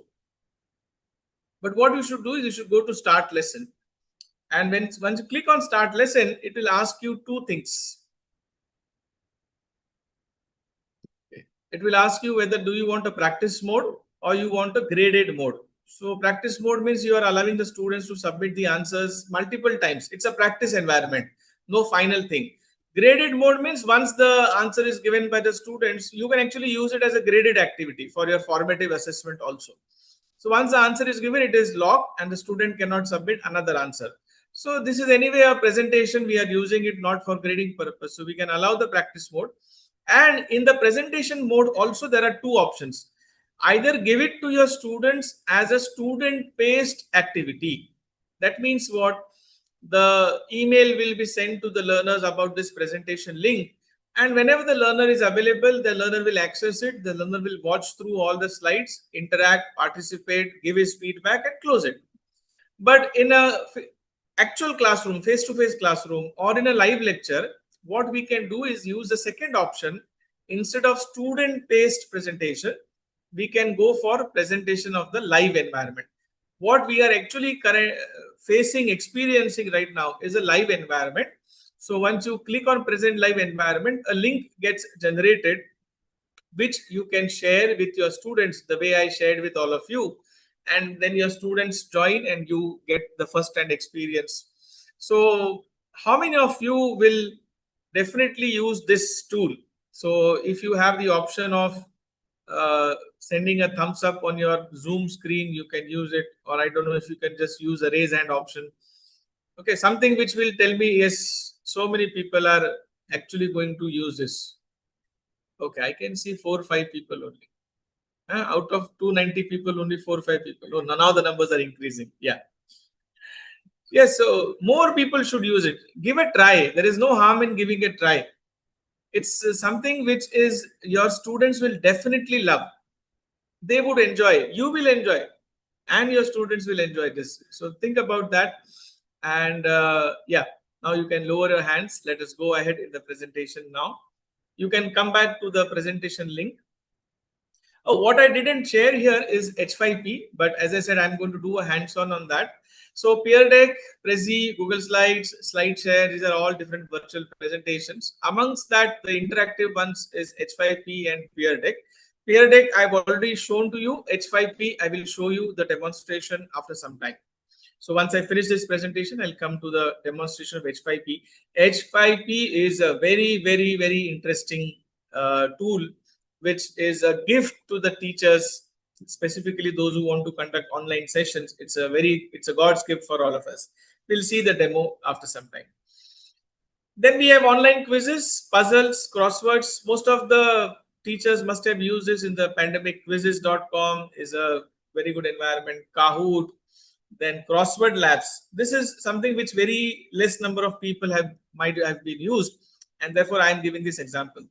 But what you should do is you should go to start lesson. And once you click on start lesson, it will ask you two things. It will ask you whether do you want a practice mode or you want a graded mode. So practice mode means you are allowing the students to submit the answers multiple times. It's a practice environment, no final thing. Graded mode means once the answer is given by the students, you can actually use it as a graded activity for your formative assessment also. So once the answer is given, it is locked and the student cannot submit another answer. So this is anyway a presentation. We are using it not for grading purpose. So we can allow the practice mode. And in the presentation mode also, there are two options. Either give it to your students as a student-based activity. That means what? The email will be sent to the learners about this presentation link. And whenever the learner is available, the learner will access it. The learner will watch through all the slides, interact, participate, give his feedback and close it. But in a actual classroom, face-to-face classroom, or in a live lecture, what we can do is use the second option. Instead of student-based presentation, we can go for presentation of the live environment. What we are actually experiencing right now is a live environment. So once you click on present live environment, a link gets generated, which you can share with your students the way I shared with all of you. And then your students join and you get the first-hand experience. So how many of you will definitely use this tool? So if you have the option of sending a thumbs up on your Zoom screen, you can use it. Or I don't know if you can just use a raise hand option. Okay, something which will tell me, yes, so many people are actually going to use this. Okay, I can see 4 or 5 people only. Out of 290 people, only 4 or 5 people. Oh, now the numbers are increasing. Yeah. Yes, so more people should use it. Give a try. There is no harm in giving a try. It's something which is your students will definitely love. They would enjoy. You will enjoy. And your students will enjoy this. So think about that. And yeah, now you can lower your hands. Let us go ahead in the presentation now. You can come back to the presentation link. Oh, what I didn't share here is H5P, but as I said, I'm going to do a hands-on on that. So Peer Deck, Prezi, Google Slides, SlideShare, these are all different virtual presentations. Amongst that, the interactive ones is H5P and Peer Deck. Peer Deck, I've already shown to you. H5P, I will show you the demonstration after some time. So once I finish this presentation, I'll come to the demonstration of H5P. H5P is a very, very, very interesting tool, which is a gift to the teachers, specifically those who want to conduct online sessions. It's a God's gift for all of us. We'll see the demo after some time. Then we have online quizzes, puzzles, crosswords. Most of the teachers must have used this in the pandemic. Quizzes.com is a very good environment. Kahoot, then crossword labs. This is something which very less number of people might have been used, and therefore I am giving this example.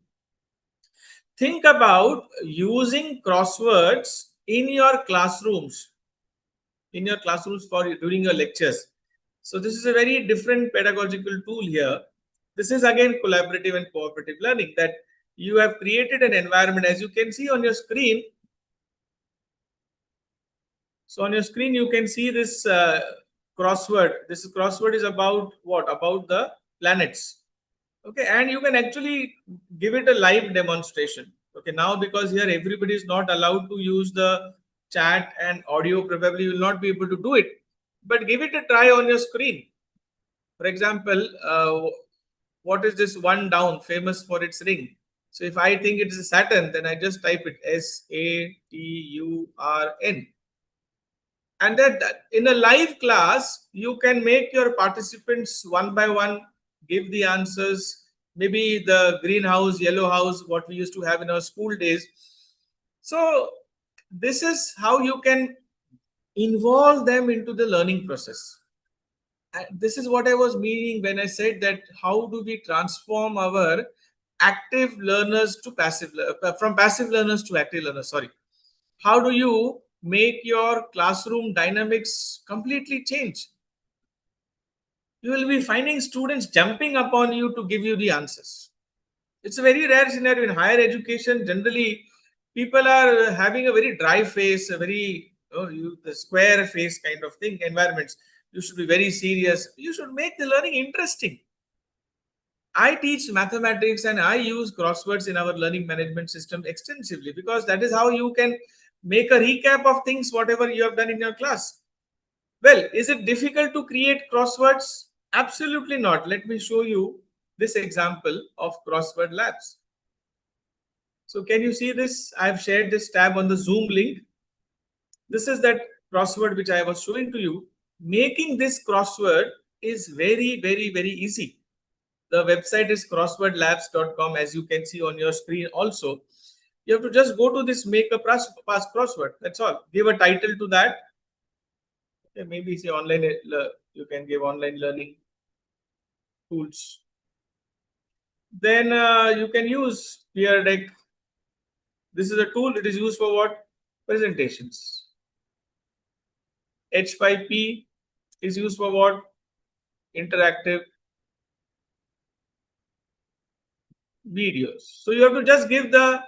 Think about using crosswords in your classrooms, for during your lectures. So this is a very different pedagogical tool here. This is again collaborative and cooperative learning, that you have created an environment, as you can see on your screen. So on your screen, you can see this crossword. This crossword is about what? About the planets. Okay, and you can actually give it a live demonstration. Okay, now because here everybody is not allowed to use the chat and audio, probably you will not be able to do it. But give it a try on your screen. For example, what is this one down famous for its ring? So if I think it is Saturn, then I just type it SATURN. And that in a live class, you can make your participants one by one give the answers. Maybe the green house, yellow house, what we used to have in our school days. So this is how you can involve them into the learning process. And this is what I was meaning when I said that how do we transform our active learners to passive, from passive learners to active learners, sorry. How do you make your classroom dynamics completely change? You will be finding students jumping upon you to give you the answers. It's a very rare scenario in higher education. Generally, people are having a very dry face, a very the square face kind of thing, environments. You should be very serious. You should make the learning interesting. I teach mathematics and I use crosswords in our learning management system extensively, because that is how you can make a recap of things, whatever you have done in your class. Well, is it difficult to create crosswords? Absolutely not. Let me show you this example of crossword labs. So can you see this? I've shared this tab on the Zoom link. This is that crossword which I was showing to you. Making this crossword is very, very, very easy. The website is crosswordlabs.com, as you can see on your screen also. You have to just go to this make a pass crossword. That's all. Give a title to that. Okay, maybe say online, you can give online learning tools. Then you can use B.Ed. This is a tool. It is used for what? Presentations. H5P is used for what? Interactive videos. So you have to just give the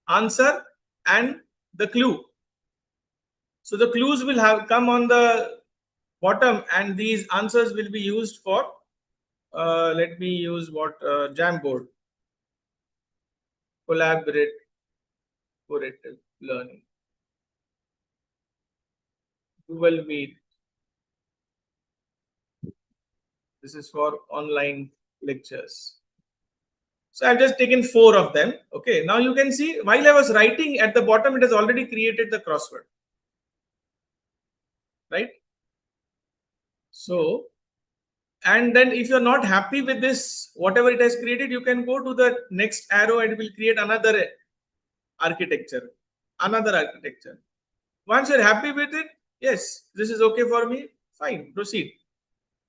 answer and the clue. So the clues will have come on the bottom, and these answers will be used for let me use what Jamboard, collaborative learning, Google Meet. This is for online lectures. So I've just taken 4 of them. Okay, now you can see while I was writing at the bottom, it has already created the crossword, right? So, and then if you're not happy with this, whatever it has created, you can go to the next arrow and it will create another architecture. Once you're happy with it, yes, this is okay for me, fine, proceed.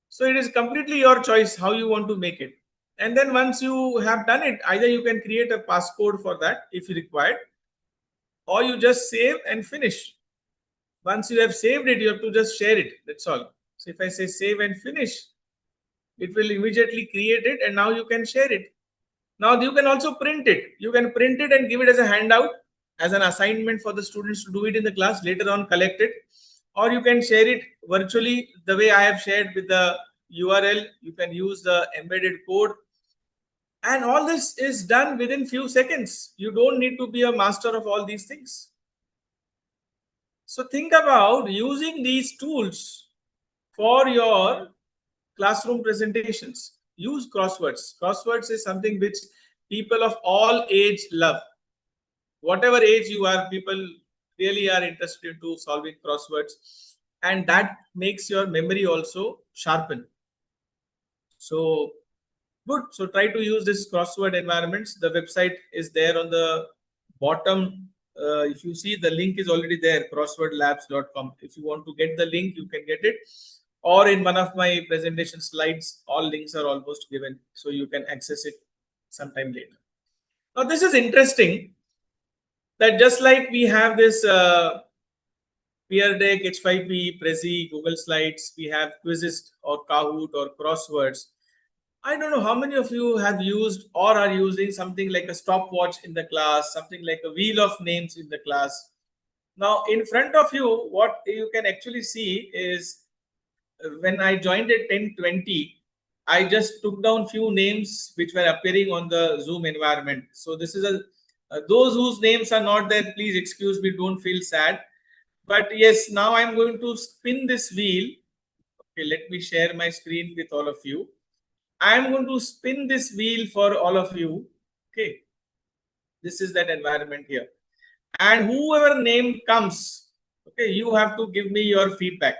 So it is completely your choice how you want to make it. And then once you have done it, either you can create a passcode for that if required, or you just save and finish. Once you have saved it, you have to just share it. That's all. So if I say save and finish, it will immediately create it, and now you can share it. Now you can also print it. You can print it and give it as a handout, as an assignment for the students to do it in the class, later on collect it. Or you can share it virtually the way I have shared with the URL. You can use the embedded code. And all this is done within few seconds. You don't need to be a master of all these things. So think about using these tools for your classroom presentations. Use crosswords. Crosswords is something which people of all age love. Whatever age you are, people really are interested into solving crosswords, and that makes your memory also sharpen. So good. So try to use this crossword environments. The website is there on the bottom. If you see, the link is already there, crosswordlabs.com. If you want to get the link, you can get it. Or in one of my presentation slides, all links are almost given, so you can access it sometime later. Now this is interesting, that just like we have this Peer Deck, H5P, Prezi, Google Slides, we have quizzes or Kahoot or crosswords. I don't know how many of you have used or are using something like a stopwatch in the class, something like a wheel of names in the class. Now in front of you, what you can actually see is when I joined at 10:20, I just took down few names which were appearing on the Zoom environment. So this is those whose names are not there, please excuse me, don't feel sad. But yes, now I'm going to spin this wheel. Okay, let me share my screen with all of you. I'm going to spin this wheel for all of you. Okay, this is that environment here. And whoever name comes, okay, you have to give me your feedback.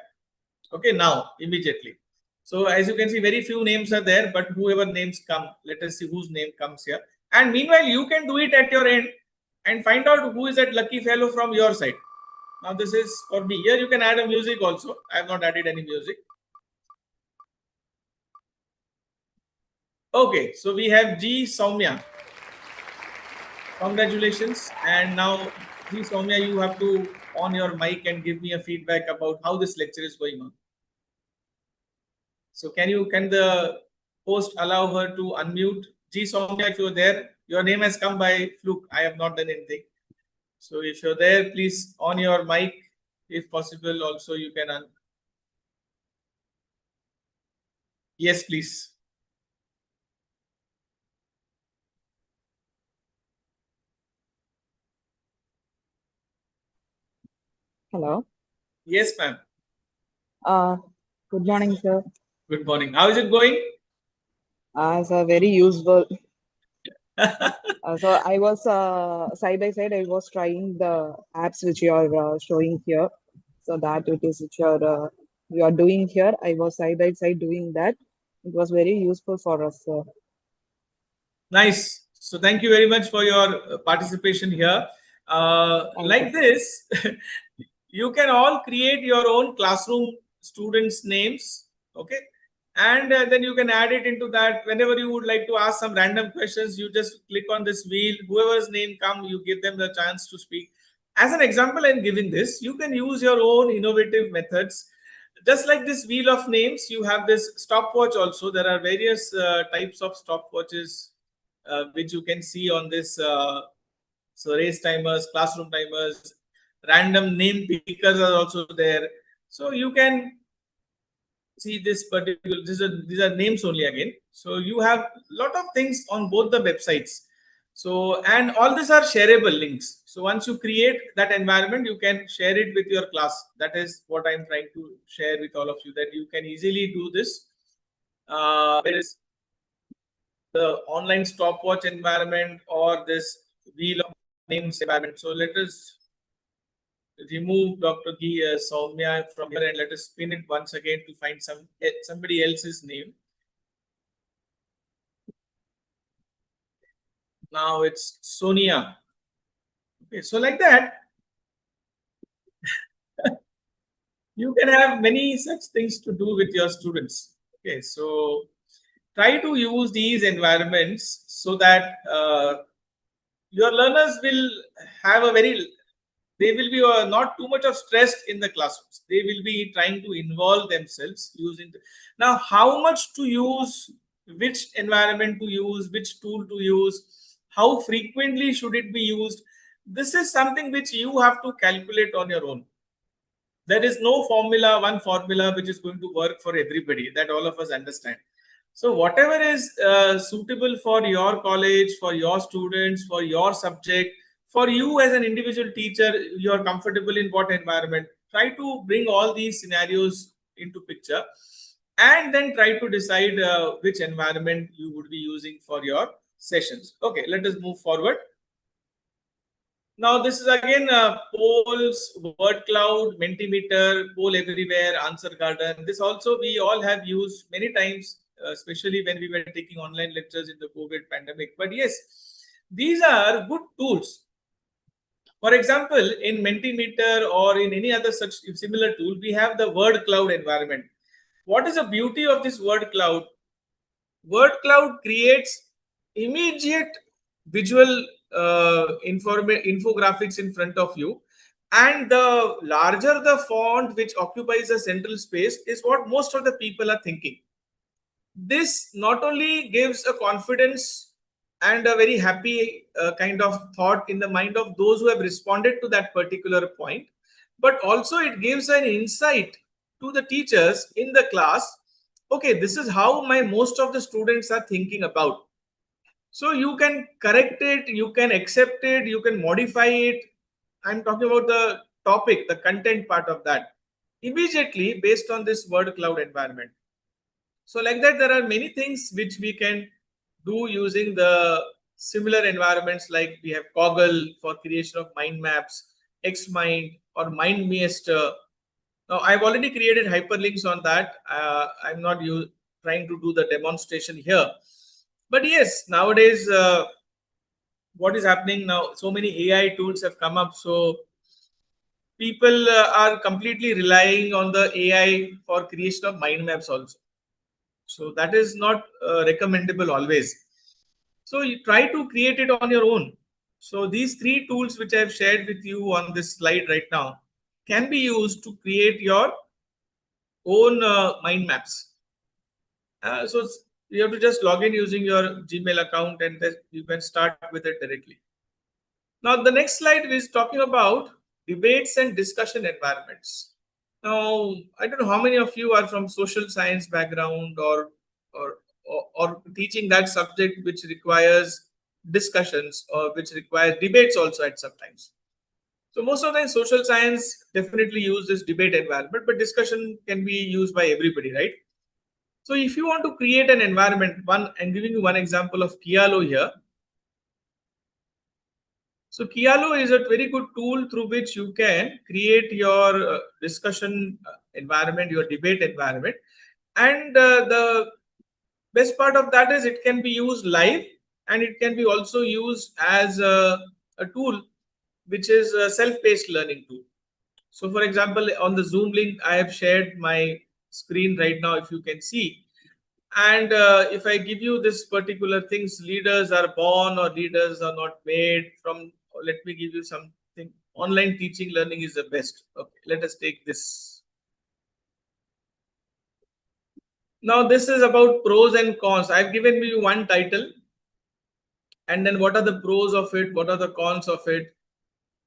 Okay, now immediately. So as you can see, very few names are there, but whoever names come, let us see whose name comes here. And meanwhile, you can do it at your end and find out who is that lucky fellow from your side. Now this is for me. Here you can add a music also. I have not added any music. Okay, so we have G. Soumya. Congratulations. And now G. Soumya, you have to on your mic and give me a feedback about how this lecture is going on. So can the host allow her to unmute? G. Soumya, if you're there, your name has come by fluke. I have not done anything. So if you're there, please on your mic, if possible, also you can yes, please. Hello. Yes, ma'am. Good morning, sir. Good morning. How is it going? as a very useful. So I was side by side. I was trying the apps which you are showing here. So that it is which you are doing here. I was side by side doing that. It was very useful for us. Nice. So thank you very much for your participation here. Like this, you can all create your own classroom students' names. Okay. And then you can add it into that. Whenever you would like to ask some random questions, you just click on this wheel. Whoever's name comes, you give them the chance to speak. As an example, I'm giving this. You can use your own innovative methods. Just like this wheel of names, you have this stopwatch also. There are various types of stopwatches which you can see on this. So race timers, classroom timers, random name pickers are also there. So you can see this particular, these are names only again. So you have a lot of things on both the websites. So, and all these are shareable links. So once you create that environment, you can share it with your class. That is what I'm trying to share with all of you, that you can easily do this. There is the online stopwatch environment or this wheel of names environment. So let us remove Dr. Soumya from here and let us spin it once again to find somebody else's name. Now it's Sonia. Okay, so like that, you can have many such things to do with your students. Okay, so try to use these environments so that your learners will have a very, they will be not too much of stressed in the classrooms. They will be trying to involve themselves using now how much to use, which environment to use, which tool to use, how frequently should it be used. This is something which you have to calculate on your own. There is no formula, one formula which is going to work for everybody, that all of us understand. So whatever is suitable for your college, for your students, for your subject, for you as an individual teacher, you are comfortable in what environment. Try to bring all these scenarios into picture and then try to decide which environment you would be using for your sessions. Okay, let us move forward. Now this is again polls, word cloud, Mentimeter, poll everywhere, answer garden. This also we all have used many times, especially when we were taking online lectures in the COVID pandemic. But yes, these are good tools. For example, in Mentimeter or in any other such similar tool, we have the word cloud environment. What is the beauty of this word cloud? Word cloud creates immediate visual infographics in front of you, and the larger the font which occupies a central space is what most of the people are thinking. This not only gives a confidence and a very happy kind of thought in the mind of those who have responded to that particular point, but also it gives an insight to the teachers in the class. Okay, this is how most of the students are thinking about. So you can correct it, you can accept it, you can modify it. I'm talking about the topic, the content part of that, immediately based on this word cloud environment. So like that, there are many things which we can do using the similar environments, like we have Coggle for creation of mind maps, XMind or MindMeister. Now I've already created hyperlinks on that. I'm not trying to do the demonstration here. But yes, nowadays, what is happening now, so many AI tools have come up. So people are completely relying on the AI for creation of mind maps also. So that is not recommendable always. So you try to create it on your own. So these three tools which I have shared with you on this slide right now can be used to create your own mind maps. So you have to just log in using your Gmail account and then you can start with it directly. Now the next slide is talking about debates and discussion environments. Now I don't know how many of you are from social science background or teaching that subject which requires discussions or which requires debates also at some times. So most of the time social science definitely use this debate environment, but discussion can be used by everybody, right? So if you want to create an environment, I'm giving you one example of Kialo here. So Kialo is a very good tool through which you can create your discussion environment, your debate environment. And the best part of that is it can be used live, and it can be also used as a tool which is a self-paced learning tool. So for example, on the Zoom link, I have shared my screen right now, if you can see. And if I give you this particular things, leaders are born or leaders are not made from, let me give you something. Online teaching learning is the best. Okay, let us take this. Now this is about pros and cons. I've given you one title. And then what are the pros of it? What are the cons of it?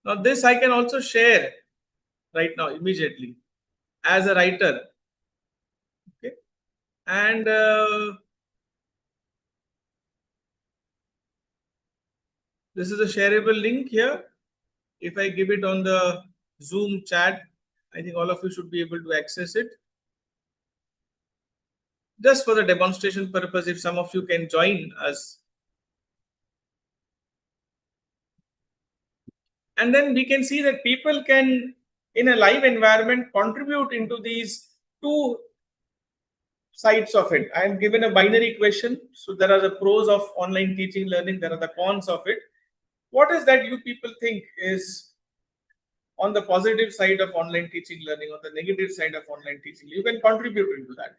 Now this I can also share right now immediately as a writer. Okay. And this is a shareable link here. If I give it on the Zoom chat, I think all of you should be able to access it. Just for the demonstration purpose, if some of you can join us. And then we can see that people can, in a live environment, contribute into these two sides of it. I am given a binary question. So there are the pros of online teaching learning. There are the cons of it. What is that you people think is on the positive side of online teaching learning, on the negative side of online teaching? You can contribute into that.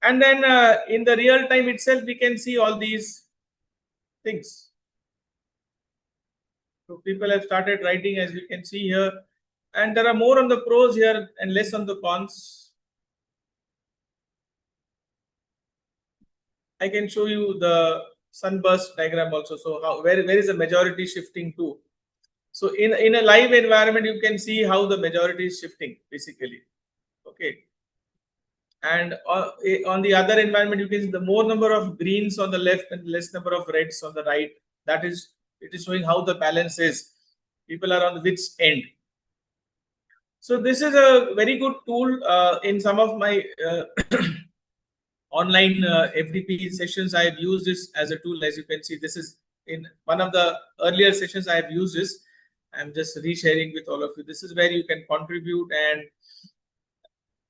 And then in the real time itself, we can see all these things. So people have started writing, as you can see here. And there are more on the pros here and less on the cons. I can show you the sunburst diagram also. So where is the majority shifting to? So in a live environment, you can see how the majority is shifting basically. Okay. And on the other environment, you can see the more number of greens on the left and less number of reds on the right. That is, it is showing how the balance is. People are on which end. So this is a very good tool in some of my online FDP sessions. I have used this as a tool. As you can see, this is in one of the earlier sessions I have used this. I'm just resharing with all of you. This is where you can contribute, and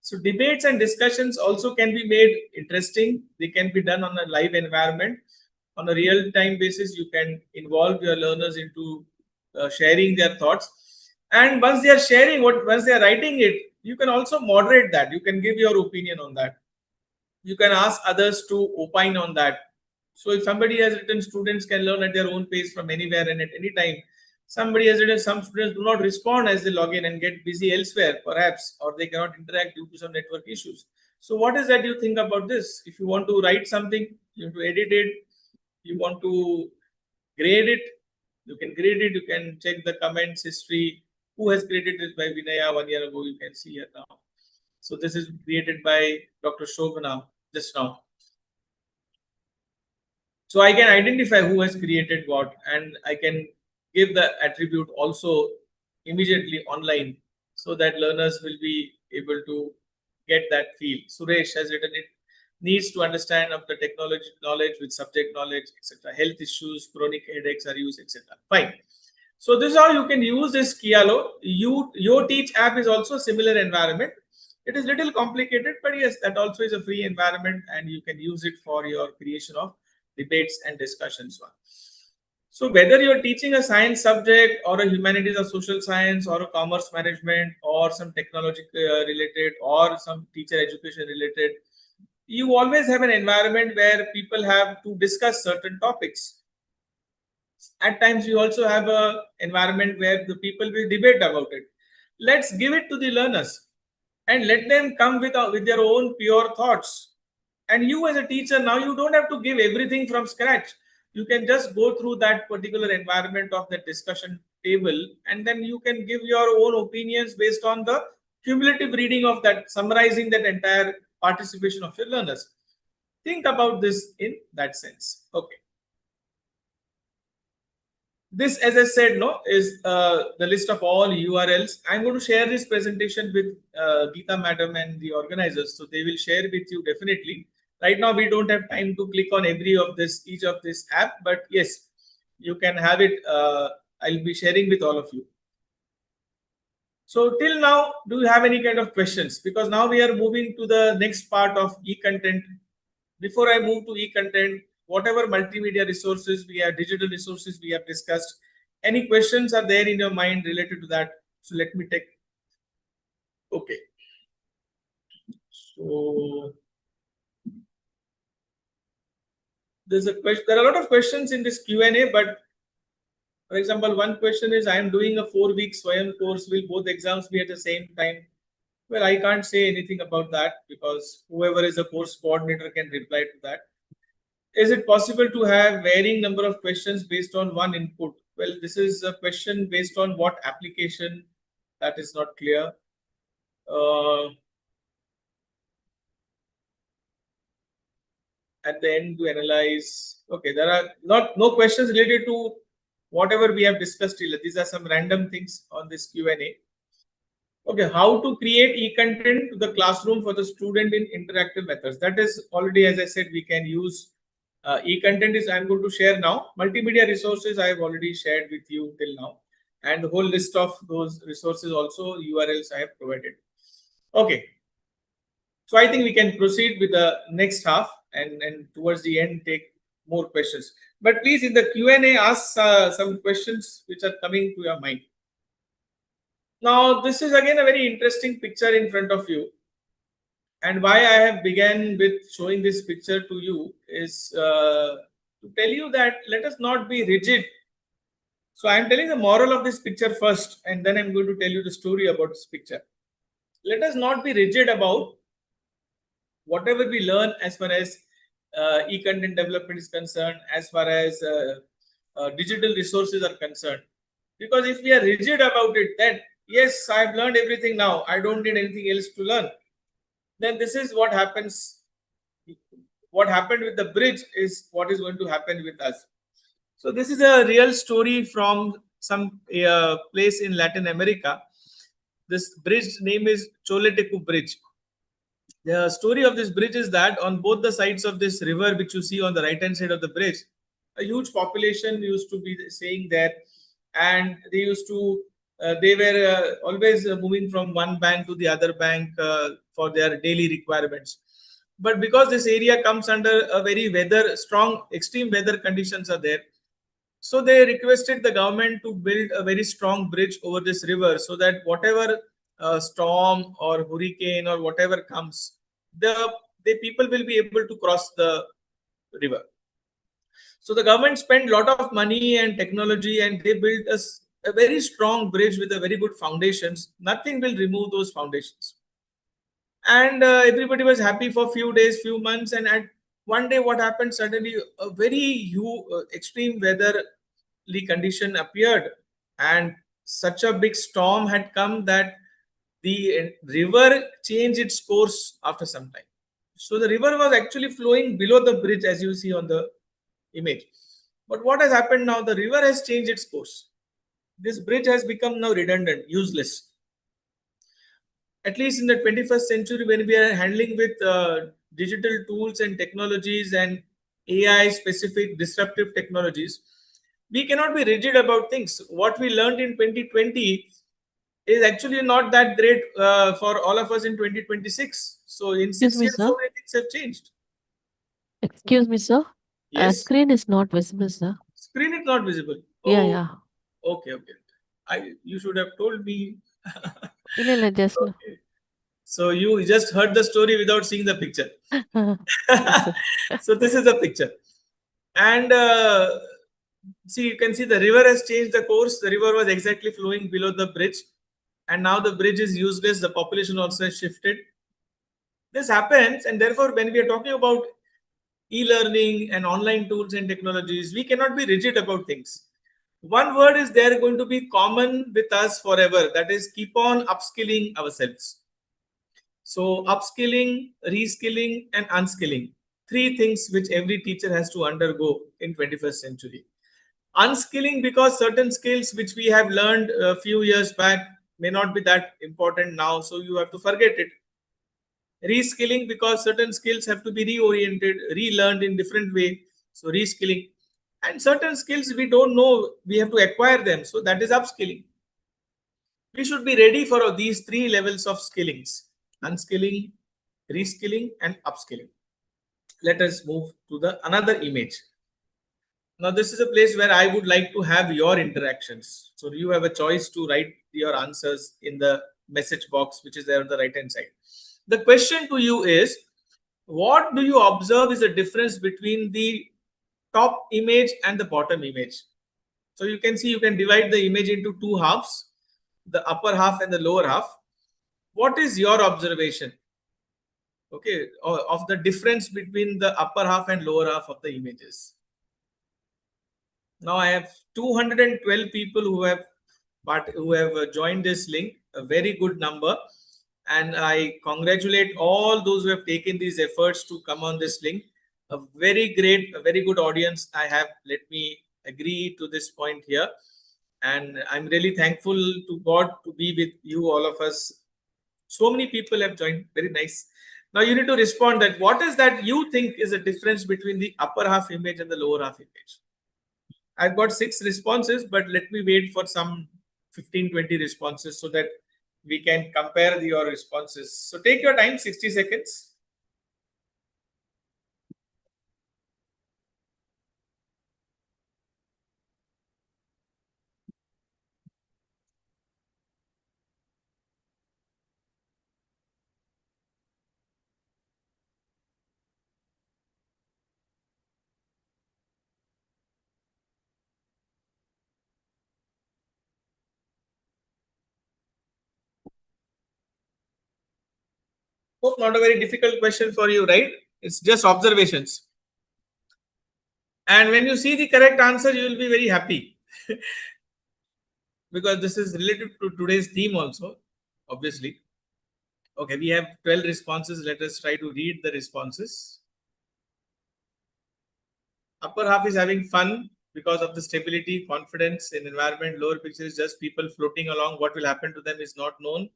so debates and discussions also can be made interesting. They can be done on a live environment. On a real-time basis, you can involve your learners into sharing their thoughts. And once they are sharing, once they are writing it, you can also moderate that. You can give your opinion on that. You can ask others to opine on that. So if somebody has written, students can learn at their own pace from anywhere and at any time. Somebody has written, some students do not respond as they log in and get busy elsewhere, perhaps, or they cannot interact due to some network issues. So what is that you think about this? If you want to write something, you have to edit it, you want to grade it, you can grade it, you can check the comments history. Who has graded it by Vinaya 1 year ago? You can see here now. So this is created by Dr. Shobhana just now. So I can identify who has created what, and I can give the attribute also immediately online so that learners will be able to get that feel. Suresh has written it needs to understand of the technology knowledge with subject knowledge, etc. Health issues, chronic headaches are used, etc. Fine. So this is how you can use this Kialo. Your Teach app is also a similar environment. It is little complicated, but yes, that also is a free environment, and you can use it for your creation of debates and discussions. So whether you're teaching a science subject or a humanities or social science or a commerce management or some technology related or some teacher education related, you always have an environment where people have to discuss certain topics. At times you also have an environment where the people will debate about it. Let's give it to the learners and let them come with their own pure thoughts. And you as a teacher, now you don't have to give everything from scratch. You can just go through that particular environment of the discussion table, and then you can give your own opinions based on the cumulative reading of that, summarizing that entire participation of your learners. Think about this in that sense. Okay. This, as I said, is the list of all URLs. I'm going to share this presentation with Geeta madam and the organizers, so they will share with you definitely. Right now, we don't have time to click on each of this app, but yes, you can have it. I'll be sharing with all of you. So till now, do you have any kind of questions? Because now we are moving to the next part of e-content. Before I move to e-content, whatever multimedia resources we have, digital resources we have discussed, any questions are there in your mind related to that? So let me take. Okay. So there's a question. There are a lot of questions in this Q&A, but for example, one question is, I am doing a 4-week Swayam course. Will both exams be at the same time? Well, I can't say anything about that because whoever is a course coordinator can reply to that. Is it possible to have varying number of questions based on one input? Well, this is a question based on what application, that is not clear. At the end to analyze. Okay, there are no questions related to whatever we have discussed till. These are some random things on this Q&A. Okay, how to create e-content to the classroom for the student in interactive methods. That is already, as I said, we can use e-content is I'm going to share now. Multimedia resources I have already shared with you till now. And the whole list of those resources also, URLs I have provided. Okay. So I think we can proceed with the next half and towards the end take more questions. But please in the Q&A ask some questions which are coming to your mind. Now this is again a very interesting picture in front of you. And why I have began with showing this picture to you is to tell you that let us not be rigid. So I am telling the moral of this picture first, and then I'm going to tell you the story about this picture. Let us not be rigid about whatever we learn as far as e-content development is concerned, as far as digital resources are concerned. Because if we are rigid about it, then yes, I've learned everything now, I don't need anything else to learn. Then this is what happens. What happened with the bridge is what is going to happen with us. So this is a real story from some place in Latin America. This bridge name is Choletecu Bridge. The story of this bridge is that on both the sides of this river, which you see on the right hand side of the bridge, a huge population used to be staying there, and they used to they were always moving from one bank to the other bank for their daily requirements. But because this area comes under a very strong extreme weather conditions are there, so they requested the government to build a very strong bridge over this river so that whatever storm or hurricane or whatever comes, the people will be able to cross the river. So the government spent a lot of money and technology, and they built a very strong bridge with a very good foundations. Nothing will remove those foundations. And everybody was happy for few days, few months, and at one day what happened, suddenly a very extreme weatherly condition appeared, and such a big storm had come that the river changed its course after some time. So the river was actually flowing below the bridge, as you see on the image. But what has happened now, the river has changed its course. This bridge has become now redundant, useless. At least in the 21st century, when we are handling with digital tools and technologies and AI specific disruptive technologies, we cannot be rigid about things. What we learned in 2020 is actually not that great for all of us in 2026. So in 6 me, years, sir. so many things have changed. Excuse me, sir. Yes. Screen is not visible, sir. Screen is not visible. Yeah, Oh, yeah. Okay. You should have told me. Just no. Okay. So you just heard the story without seeing the picture. Yes, sir. So this is the picture. And see, you can see the river has changed the course. The river was exactly flowing below the bridge. And now the bridge is useless. The population also has shifted. This happens. And therefore, when we are talking about e-learning and online tools and technologies, we cannot be rigid about things. One word is there going to be common with us forever. That is, keep on upskilling ourselves. So upskilling, reskilling, and unskilling. 3 things which every teacher has to undergo in 21st century. Unskilling because certain skills which we have learned a few years back may not be that important now, so you have to forget it. Reskilling because certain skills have to be reoriented, relearned in different way, so reskilling. And certain skills we don't know, we have to acquire them, so that is upskilling. We should be ready for these three levels of skillings: unskilling, reskilling, and upskilling. Let us move to the another image. Now, this is a place where I would like to have your interactions. So you have a choice to write your answers in the message box, which is there on the right hand side. The question to you is, what do you observe is the difference between the top image and the bottom image? So you can see, you can divide the image into two halves, the upper half and the lower half. What is your observation? Okay, of the difference between the upper half and lower half of the images. Now I have 212 people who have joined this link, a very good number, and I congratulate all those who have taken these efforts to come on this link. A very great, a very good audience I have. Let me agree to this point here, and I'm really thankful to God to be with you, all of us. So many people have joined. Very nice. Now you need to respond that what is that you think is the difference between the upper half image and the lower half image. I've got 6 responses, but let me wait for some 15-20 responses so that we can compare your responses. So take your time, 60 seconds. Hope not a very difficult question for you, right? It's just observations. And when you see the correct answer, you will be very happy. Because this is related to today's theme also, obviously. Okay, we have 12 responses. Let us try to read the responses. Upper half is having fun because of the stability, confidence in environment. Lower picture is just people floating along. What will happen to them is not known.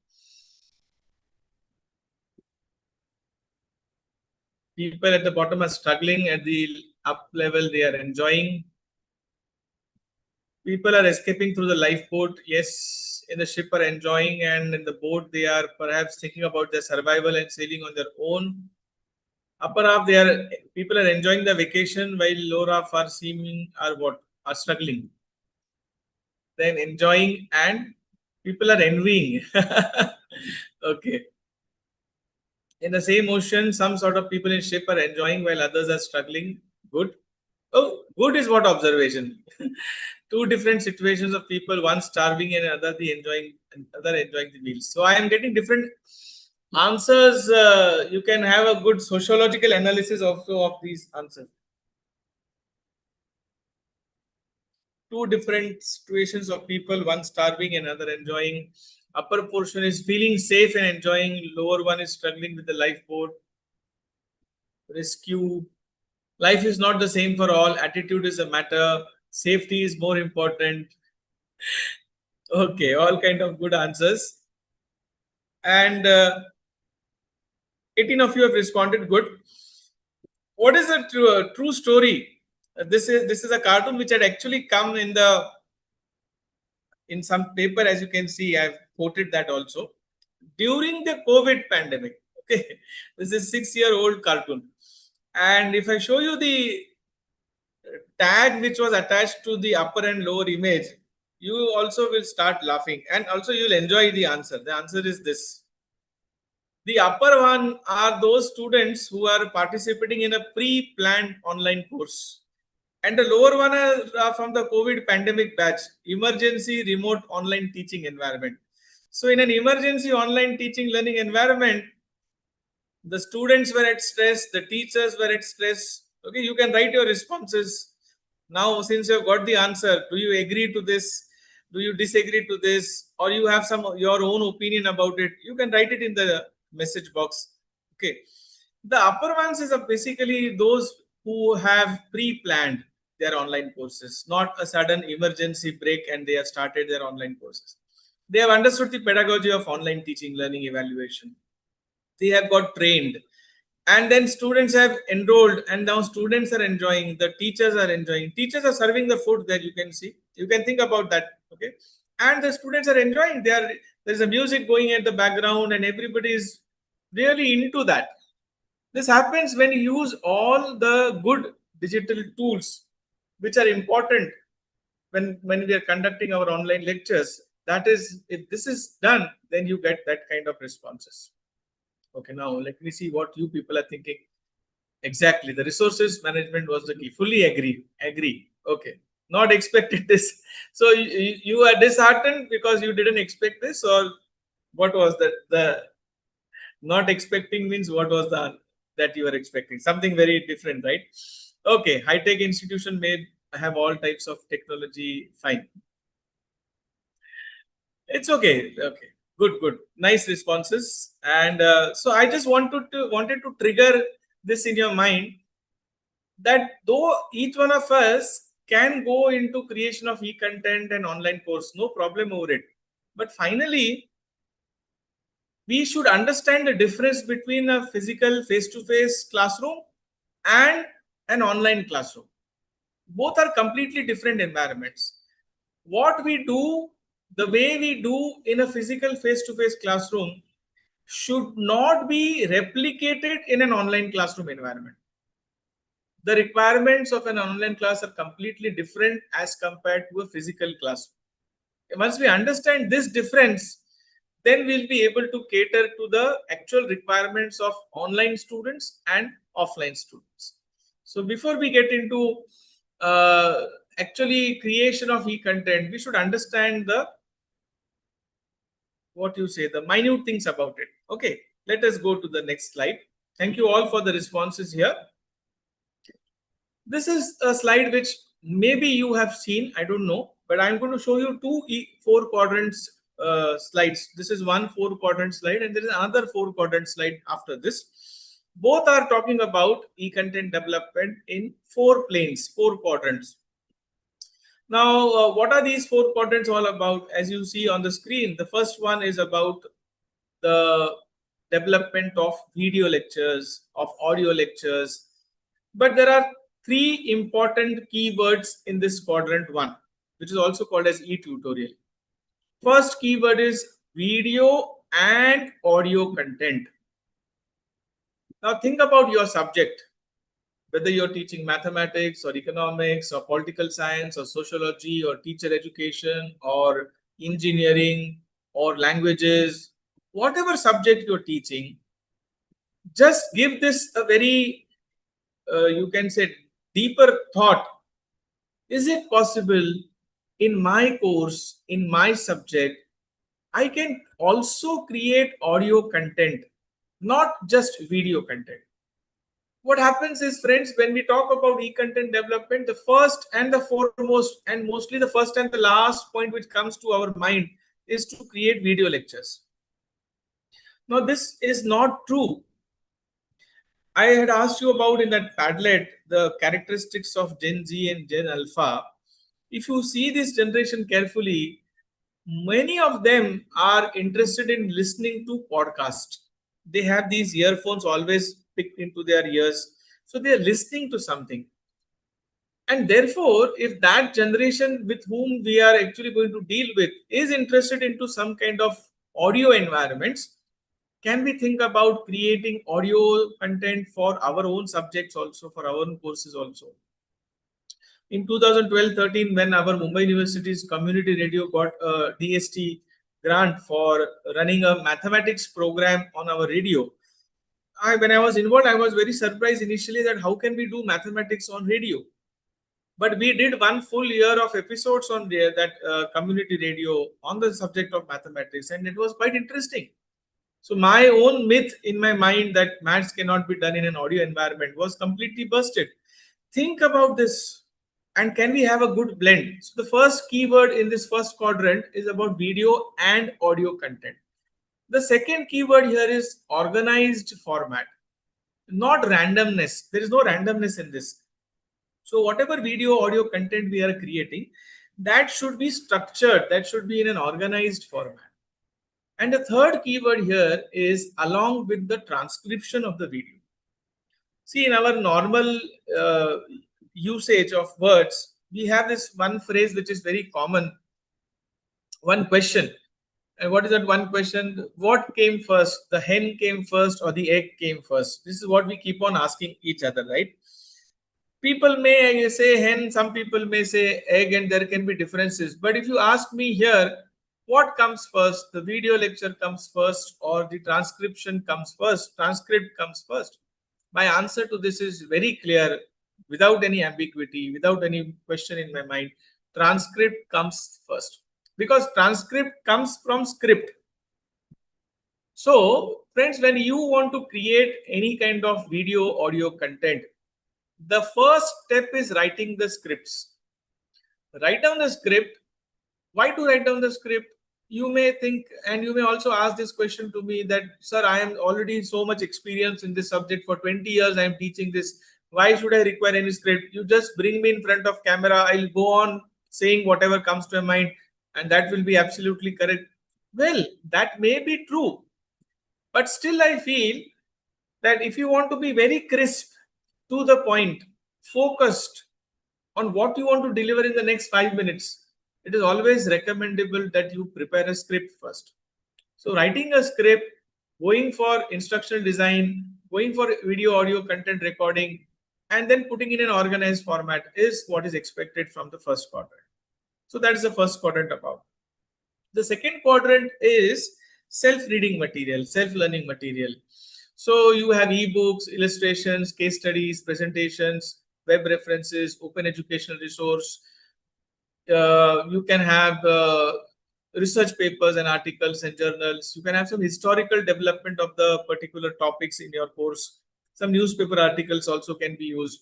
People at the bottom are struggling. At the up level, they are enjoying. People are escaping through the lifeboat. Yes, in the ship are enjoying, and in the boat they are perhaps thinking about their survival and sailing on their own. Upper half, people are enjoying the vacation, while lower half are struggling. Then enjoying and people are envying. Okay. In the same ocean, some sort of people in ship are enjoying while others are struggling. Good. Oh, good is what observation. Two different situations of people, one starving and other enjoying the meals. So I am getting different answers. You can have a good sociological analysis also of these answers. Two different situations of people, one starving and other enjoying. Upper portion is feeling safe and enjoying. Lower one is struggling with the lifeboat. Rescue. Life is not the same for all. Attitude is a matter. Safety is more important. Okay, all kind of good answers. And 18 of you have responded good. What is a true story? This is a cartoon which had actually come in some paper, as you can see. I've quoted that also. During the COVID pandemic. Okay, this is 6-year-old cartoon. And if I show you the tag which was attached to the upper and lower image, you also will start laughing, and also you'll enjoy the answer. The answer is this. The upper one are those students who are participating in a pre-planned online course. And the lower one are from the COVID pandemic batch, emergency remote online teaching environment. So in an emergency online teaching learning environment, the students were at stress, the teachers were at stress. Okay, you can write your responses. Now, since you have got the answer, do you agree to this? Do you disagree to this? Or you have your own opinion about it? You can write it in the message box. Okay. The upper ones is basically those who have pre-planned. their online courses, not a sudden emergency break and they have started their online courses. They have understood the pedagogy of online teaching, learning, evaluation. They have got trained, and then students have enrolled, and now students are enjoying, the teachers are enjoying, teachers are serving the food there, you can see, you can think about that, okay, and the students are enjoying, there's a music going at the background and everybody is really into that. This happens when you use all the good digital tools which are important when we are conducting our online lectures. That is, if this is done, then you get that kind of responses. Okay, now let me see what you people are thinking. Exactly, the resources management was the key. Fully agree. Okay, not expected this. So you are disheartened because you didn't expect this, or what was that? The not expecting means what was the that you were expecting? Something very different, right? Okay, high-tech institution may have all types of technology. Fine. It's okay. Okay. Good. Nice responses. And so I just wanted to trigger this in your mind, that though each one of us can go into creation of e-content and online course, no problem over it. But finally, we should understand the difference between a physical face-to-face classroom and an online classroom. Both are completely different environments. What we do, the way we do in a physical face-to-face classroom should not be replicated in an online classroom environment. The requirements of an online class are completely different as compared to a physical classroom. Once we understand this difference, then we'll be able to cater to the actual requirements of online students and offline students. So before we get into actually creation of e-content, we should understand the the minute things about it. Okay, let us go to the next slide. Thank you all for the responses here. This is a slide which maybe you have seen, I don't know, but I'm going to show you two four quadrants slides. This is one 4-quadrant slide, and there is another 4-quadrant slide after this. Both are talking about e-content development in 4 planes, 4 quadrants. Now, what are these 4 quadrants all about? As you see on the screen, the first one is about the development of video lectures, of audio lectures. But there are 3 important keywords in this quadrant 1, which is also called as e-tutorial. First keyword is video and audio content. Now think about your subject, whether you're teaching mathematics or economics or political science or sociology or teacher education or engineering or languages, whatever subject you're teaching, just give this a very, you can say, deeper thought. Is it possible in my course, in my subject, I can also create audio content, not just video content? What happens is, friends, when we talk about e-content development, the first and the foremost, and mostly the first and the last point which comes to our mind is to create video lectures. Now, this is not true. I had asked you about in that Padlet the characteristics of Gen Z and Gen Alpha. If you see this generation carefully, many of them are interested in listening to podcasts. They have these earphones always picked into their ears, so they are listening to something. And therefore, if that generation with whom we are actually going to deal with is interested into some kind of audio environments, can we think about creating audio content for our own subjects also, for our own courses also? In 2012-13, when our Mumbai University's community radio got a DST grant for running a mathematics program on our radio, when I was involved, I was very surprised initially that how can we do mathematics on radio? But we did one full year of episodes on that community radio on the subject of mathematics, and it was quite interesting. So my own myth in my mind that maths cannot be done in an audio environment was completely busted. Think about this. And can we have a good blend? So the first keyword in this first quadrant is about video and audio content. The second keyword here is organized format, not randomness. There is no randomness in this. So whatever video, audio content we are creating, that should be structured, that should be in an organized format. And the third keyword here is along with the transcription of the video. See, in our normal usage of words, we have this one phrase which is very common, one question. And what is that one question? What came first? The hen came first or the egg came first? This is what we keep on asking each other, right? People may say hen, some people may say egg, and there can be differences. But if you ask me here, what comes first? The video lecture comes first or the transcription comes first? Transcript comes first. My answer to this is very clear, without any ambiguity, without any question in my mind. Transcript comes first, because transcript comes from script. So, friends, when you want to create any kind of video, audio content, the first step is writing the scripts. Write down the script. Why to write down the script? You may think, and you may also ask this question to me that, sir, I am already so much experience in this subject. For 20 years, I am teaching this. Why should I require any script? You just bring me in front of camera. I'll go on saying whatever comes to my mind, and that will be absolutely correct. Well, that may be true. But still, I feel that if you want to be very crisp, to the point, focused on what you want to deliver in the next 5 minutes, it is always recommendable that you prepare a script first. So writing a script, going for instructional design, going for video audio content recording, and then putting in an organized format is what is expected from the first quadrant. So that is the first quadrant about. The second quadrant is self-reading material, self-learning material. So you have ebooks, illustrations, case studies, presentations, web references, open educational resource. You can have research papers and articles and journals. You can have some historical development of the particular topics in your course. Some newspaper articles also can be used.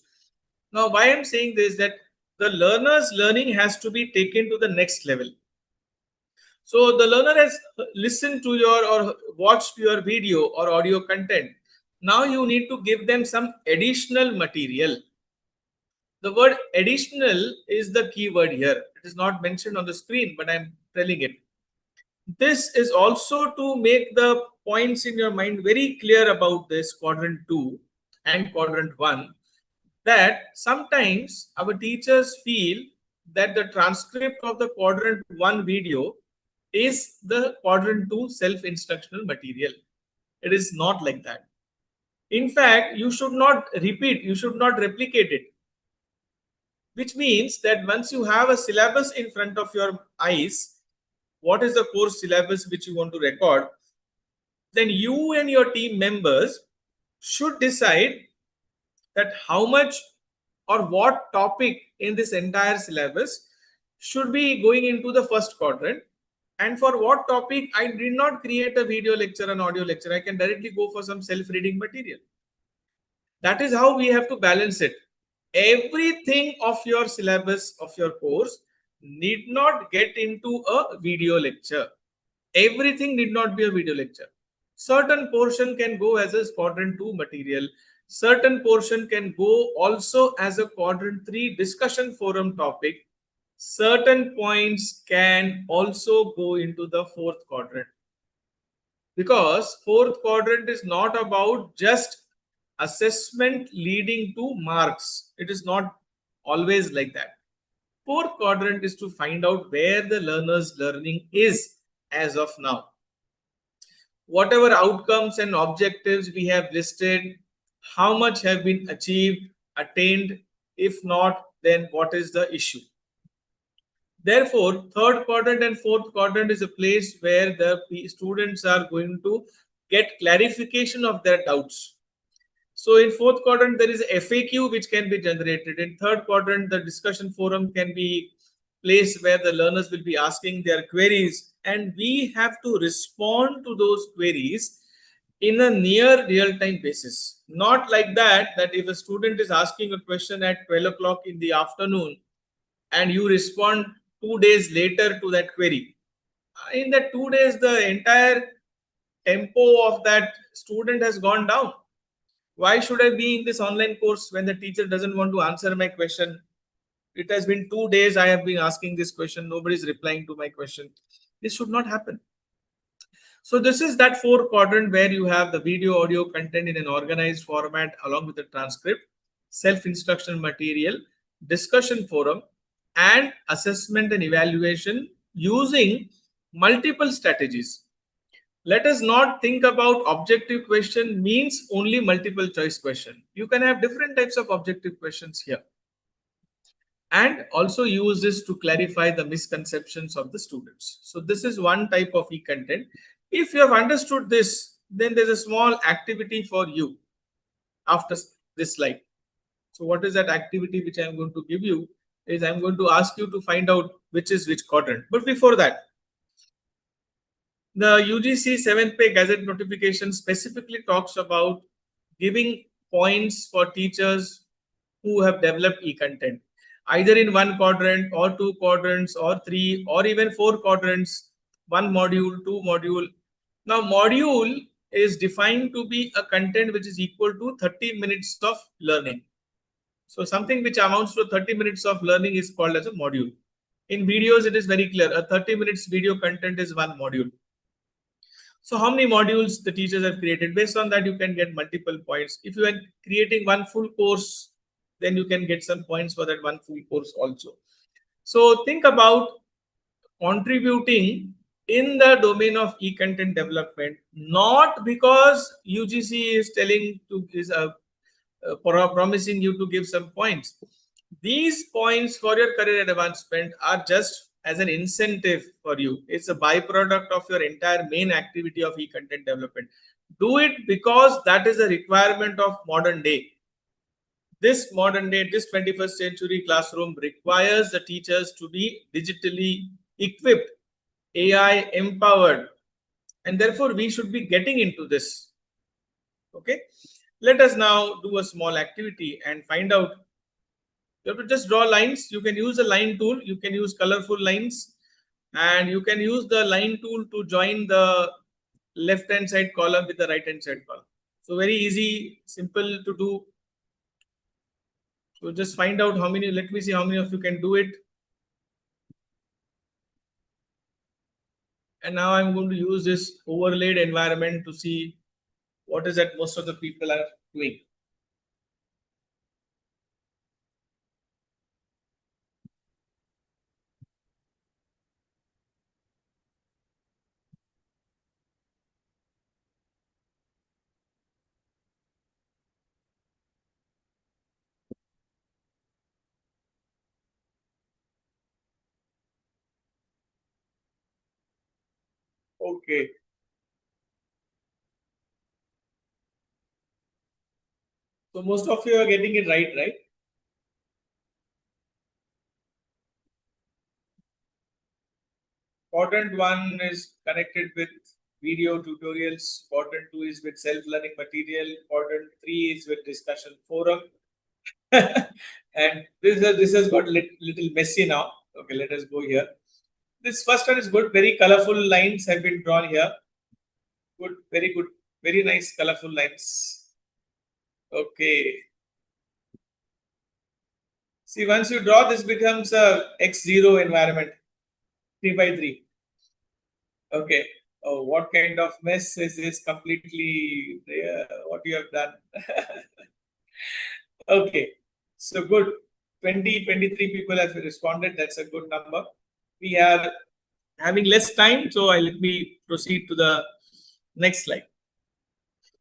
Now, why I'm saying this is that the learner's learning has to be taken to the next level. So the learner has listened to your or watched your video or audio content. Now you need to give them some additional material. The word additional is the key word here. It is not mentioned on the screen, but I'm telling it. This is also to make the points in your mind very clear about this quadrant 2 and quadrant 1, that sometimes our teachers feel that the transcript of the quadrant 1 video is the quadrant 2 self-instructional material. It is not like that. In fact, you should not repeat, you should not replicate it. Which means that once you have a syllabus in front of your eyes, what is the course syllabus which you want to record, then you and your team members should decide that how much or what topic in this entire syllabus should be going into the first quadrant. And for what topic, I did not create a video lecture and audio lecture. I can directly go for some self-reading material. That is how we have to balance it. Everything of your syllabus of your course need not get into a video lecture. Everything need not be a video lecture. Certain portion can go as a quadrant 2 material. Certain portion can go also as a quadrant 3 discussion forum topic. Certain points can also go into the fourth quadrant, because fourth quadrant is not about just assessment leading to marks. It is not always like that. Fourth quadrant is to find out where the learner's learning is as of now. Whatever outcomes and objectives we have listed, how much have been achieved, attained? If not, then what is the issue? Therefore, third quadrant and fourth quadrant is a place where the students are going to get clarification of their doubts. So in fourth quadrant, there is a FAQ which can be generated. In third quadrant, the discussion forum can be place where the learners will be asking their queries, and we have to respond to those queries in a near real-time basis. Not like that if a student is asking a question at 12 o'clock in the afternoon and you respond 2 days later to that query. In that 2 days, the entire tempo of that student has gone down. Why should I be in this online course when the teacher doesn't want to answer my question? It has been 2 days I have been asking this question. Nobody is replying to my question. This should not happen. So this is that 4 quadrant where you have the video, audio content in an organized format along with the transcript, self-instruction material, discussion forum, and assessment and evaluation using multiple strategies. Let us not think about objective question means only multiple choice question. You can have different types of objective questions here. And also use this to clarify the misconceptions of the students. So this is one type of e-content. If you have understood this, then there's a small activity for you after this slide. So what is that activity which I'm going to give you is I'm going to ask you to find out which is which quadrant. But before that, the UGC 7th pay gazette notification specifically talks about giving points for teachers who have developed e-content, either in 1 quadrant or 2 quadrants or 3 or even 4 quadrants, 1 module, 2 module. Now module is defined to be a content which is equal to 30 minutes of learning. So something which amounts to 30 minutes of learning is called as a module. In videos, it is very clear. A 30 minutes video content is 1 module. So how many modules the teachers have created? Based on that, you can get multiple points. If you are creating 1 full course, then you can get some points for that 1 full course also. So think about contributing in the domain of e-content development, not because UGC is telling to promising you to give some points. These points for your career advancement are just as an incentive for you. It's a byproduct of your entire main activity of e-content development. Do it because that is a requirement of modern day. This modern day, this 21st century classroom requires the teachers to be digitally equipped, AI empowered, and therefore we should be getting into this. Okay, let us now do a small activity and find out. You have to just draw lines. You can use a line tool. You can use colorful lines, and you can use the line tool to join the left hand side column with the right hand side column. So very easy, simple to do. So just find out how many. Let me see how many of you can do it. And now I'm going to use this overlaid environment to see what is that most of the people are doing. Okay. So most of you are getting it right, right? Quadrant 1 is connected with video tutorials. Quadrant 2 is with self-learning material. Quadrant 3 is with discussion forum. And this has got little messy now. Okay, let us go here. This first one is good. Very colorful lines have been drawn here. Good, very nice colorful lines. Okay. See, once you draw, this becomes a X0 environment, 3 by 3. Okay. Oh, what kind of mess is this? Completely what you have done. Okay. So good. 23 people have responded. That's a good number. We are having less time, so let me proceed to the next slide.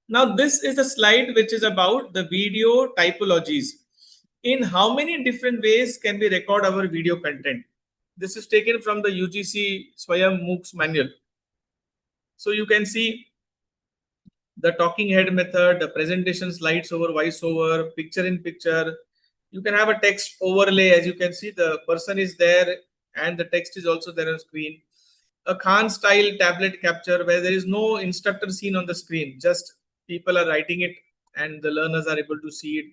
Now, this is a slide which is about the video typologies. In how many different ways can we record our video content? This is taken from the UGC Swayam MOOC's manual. So you can see the talking head method, the presentation slides over voiceover, picture in picture. You can have a text overlay. As you can see, the person is there and the text is also there on screen. A Khan style tablet capture where there is no instructor seen on the screen, just people are writing it and the learners are able to see it.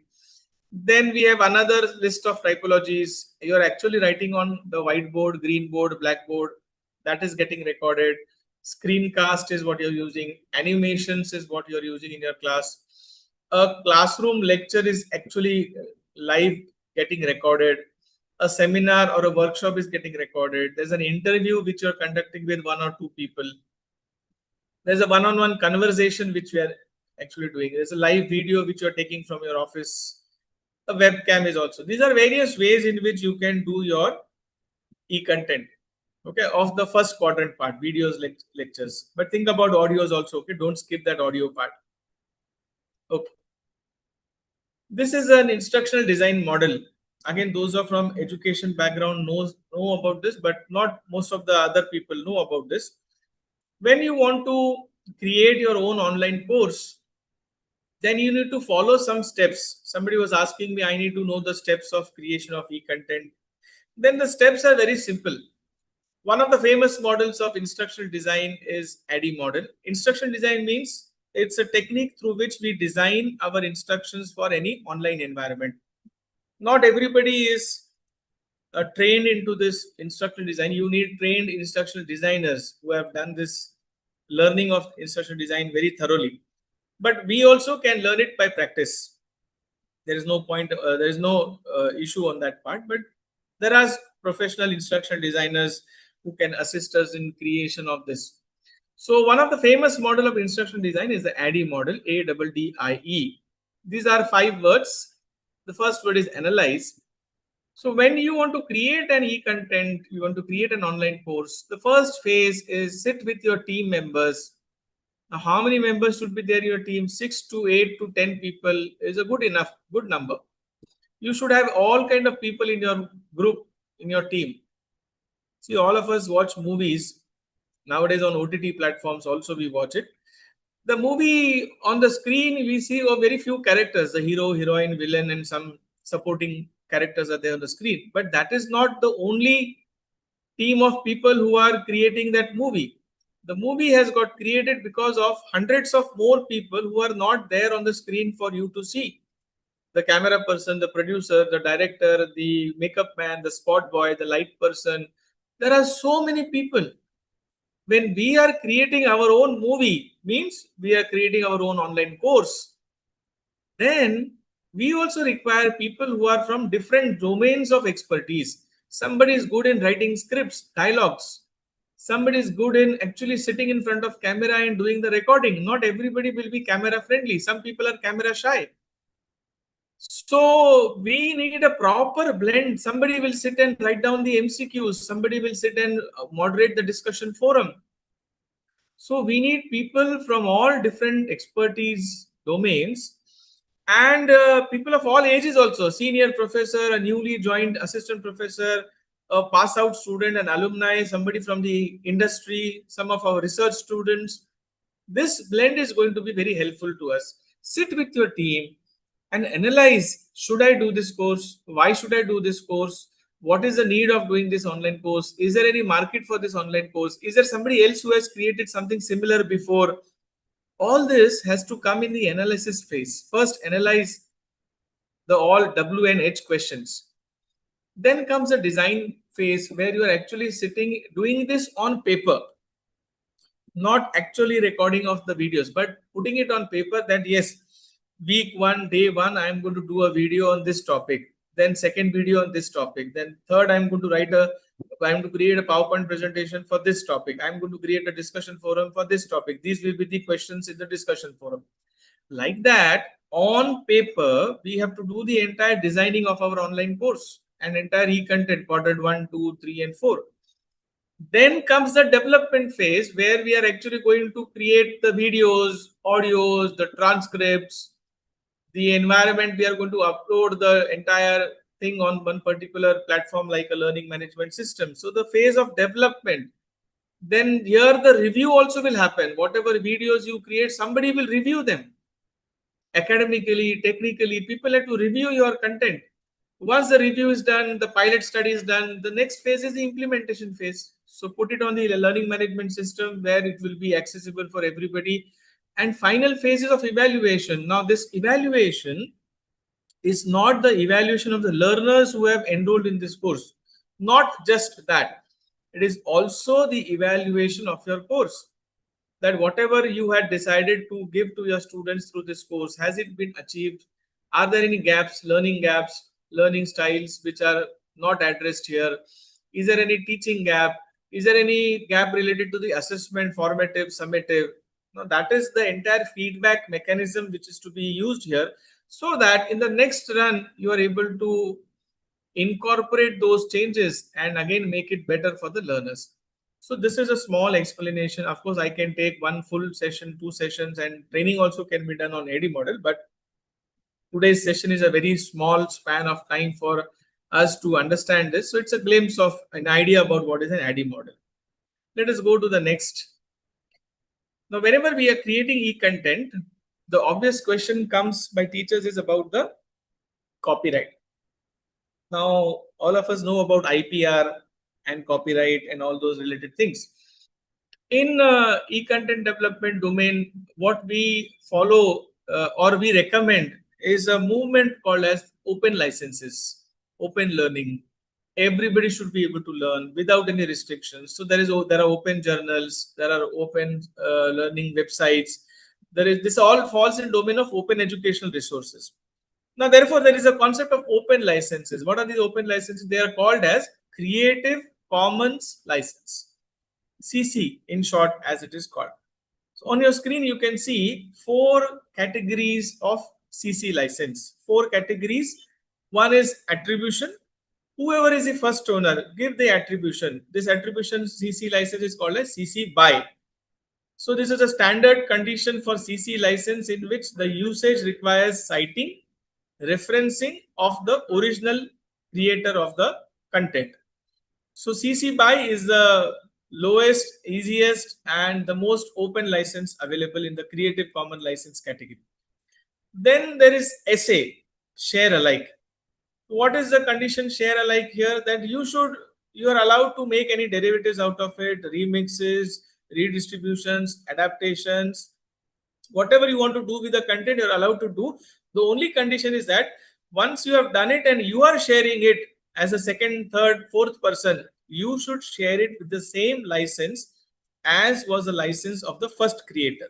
Then we have another list of typologies. You're actually writing on the whiteboard, green board, blackboard. That is getting recorded. Screencast is what you're using. Animations is what you're using in your class. a classroom lecture is actually live getting recorded. A seminar or a workshop is getting recorded. There's an interview which you're conducting with 1 or 2 people. There's a one-on-one conversation which we are actually doing. There's a live video which you're taking from your office. A webcam is also. These are various ways in which you can do your e-content. Okay, of the first quadrant part, videos, lectures. But think about audios also. Okay, don't skip that audio part. Okay. This is an instructional design model. Again, those who are from education background know about this, but not most of the other people know about this. When you want to create your own online course, then you need to follow some steps. Somebody was asking me, I need to know the steps of creation of e-content. Then the steps are very simple. One of the famous models of instructional design is ADDIE model. Instructional design means it's a technique through which we design our instructions for any online environment. Not everybody is trained into this instructional design. You need trained instructional designers who have done this learning of instructional design very thoroughly. But we also can learn it by practice. There is no point, there is no issue on that part, but there are professional instructional designers who can assist us in creation of this. So one of the famous model of instructional design is the ADDIE model, ADDIE. These are 5 words. The first word is analyze. So when you want to create an e-content, you want to create an online course, the first phase is sit with your team members. Now, how many members should be there in your team? 6 to 8 to 10 people is a good number. You should have all kind of people in your group, in your team. See, all of us watch movies. Nowadays on OTT platforms also we watch it. The movie on the screen, we see very few characters. The hero, heroine, villain, and some supporting characters are there on the screen. But that is not the only team of people who are creating that movie. The movie has got created because of hundreds of more people who are not there on the screen for you to see. The camera person, the producer, the director, the makeup man, the spot boy, the light person. There are so many people. When we are creating our own movie, means we are creating our own online course. Then we also require people who are from different domains of expertise. Somebody is good in writing scripts, dialogues. Somebody is good in actually sitting in front of camera and doing the recording. Not everybody will be camera friendly. Some people are camera shy. So we need a proper blend. Somebody will sit and write down the MCQs. Somebody will sit and moderate the discussion forum. So we need people from all different expertise domains and people of all ages also. Senior professor, a newly joined assistant professor, a pass out student, an alumni, somebody from the industry, some of our research students. This blend is going to be very helpful to us. Sit with your team and analyze, should I do this course? Why should I do this course? What is the need of doing this online course? Is there any market for this online course? Is there somebody else who has created something similar before? All this has to come in the analysis phase. First, analyze the all WNH questions. Then comes the design phase where you are actually sitting, doing this on paper. Not actually recording of the videos, but putting it on paper that yes, week 1, day 1, I am going to do a video on this topic. Then second video on this topic. Then third, I'm going to create a PowerPoint presentation for this topic. I'm going to create a discussion forum for this topic. These will be the questions in the discussion forum. Like that, on paper, we have to do the entire designing of our online course and entire e-content, quadrant 1, 2, 3, and 4. Then comes the development phase where we are actually going to create the videos, audios, the transcripts, the environment. We are going to upload the entire thing on one particular platform like a learning management system. So the phase of development. Then here the review also will happen. Whatever videos you create, somebody will review them. Academically, technically, people have to review your content. Once the review is done, the pilot study is done, the next phase is the implementation phase. So put it on the learning management system where it will be accessible for everybody. And final phases of evaluation. Now this evaluation is not the evaluation of the learners who have enrolled in this course. Not just that. It is also the evaluation of your course. that whatever you had decided to give to your students through this course, has it been achieved? Are there any gaps, learning styles which are not addressed here? Is there any teaching gap? Is there any gap related to the assessment, formative, summative? Now, that is the entire feedback mechanism which is to be used here, so that in the next run, you are able to incorporate those changes and again make it better for the learners. So this is a small explanation. Of course, I can take one full session, 2 sessions, and training also can be done on AD model, but today's session is a very small span of time for us to understand this. So it's a glimpse of an idea about what is an AD model. Let us go to the next. Now, whenever we are creating e-content, the obvious question comes by teachers is about the copyright. Now, all of us know about IPR and copyright and all those related things. In e-content development domain, what we follow or we recommend is a movement called as open licenses, open learning. Everybody should be able to learn without any restrictions. So there are open journals, there are open learning websites. This all falls in domain of open educational resources. Now, therefore, there is a concept of open licenses. What are these open licenses? They are called as Creative Commons license, CC in short, as it is called. So on your screen, you can see 4 categories of CC license. 4 categories. One is attribution. Whoever is the first owner, give the attribution. This attribution CC license is called as CC BY. So this is a standard condition for CC license in which the usage requires citing, referencing of the original creator of the content. So CC BY is the lowest, easiest, and the most open license available in the Creative Commons license category. Then there is SA, share alike. What is the condition share alike here? That you are allowed to make any derivatives out of it, remixes, redistributions, adaptations, whatever you want to do with the content, you're allowed to do. The only condition is that once you have done it and you are sharing it as a second, third, fourth person, you should share it with the same license as was the license of the first creator.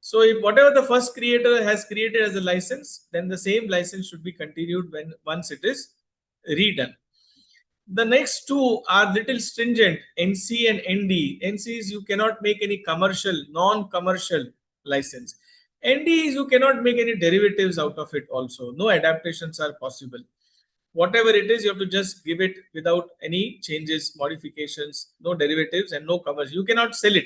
So if whatever the first creator has created as a license, then the same license should be continued once it is redone. The next 2 are little stringent, NC and ND. NC is you cannot make any commercial, non-commercial license. ND is you cannot make any derivatives out of it also. No adaptations are possible. Whatever it is, you have to just give it without any changes, modifications, no derivatives and no commercial. You cannot sell it.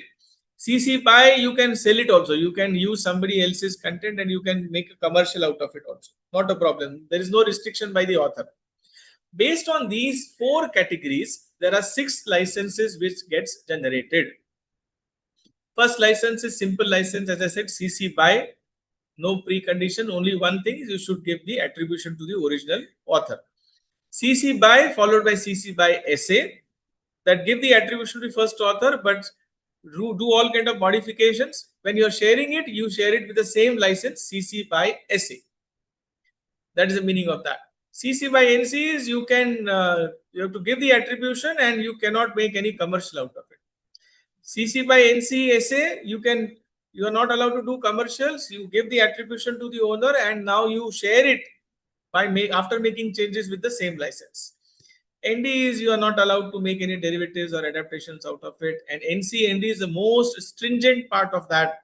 CC BY, you can sell it also. You can use somebody else's content and you can make a commercial out of it also. Not a problem. There is no restriction by the author. Based on these 4 categories, there are 6 licenses which gets generated. First license is simple license, as I said, CC BY, no precondition. Only one thing is you should give the attribution to the original author. CC BY followed by CC BY SA, that give the attribution to the first author, but do all kind of modifications. When you are sharing it, you share it with the same license, CC BY SA. That is the meaning of that. CC BY NC is you have to give the attribution and you cannot make any commercial out of it. CC BY NC SA, you are not allowed to do commercials. You give the attribution to the owner and now you share it after making changes with the same license. ND is you are not allowed to make any derivatives or adaptations out of it. And NC, ND is the most stringent part of that.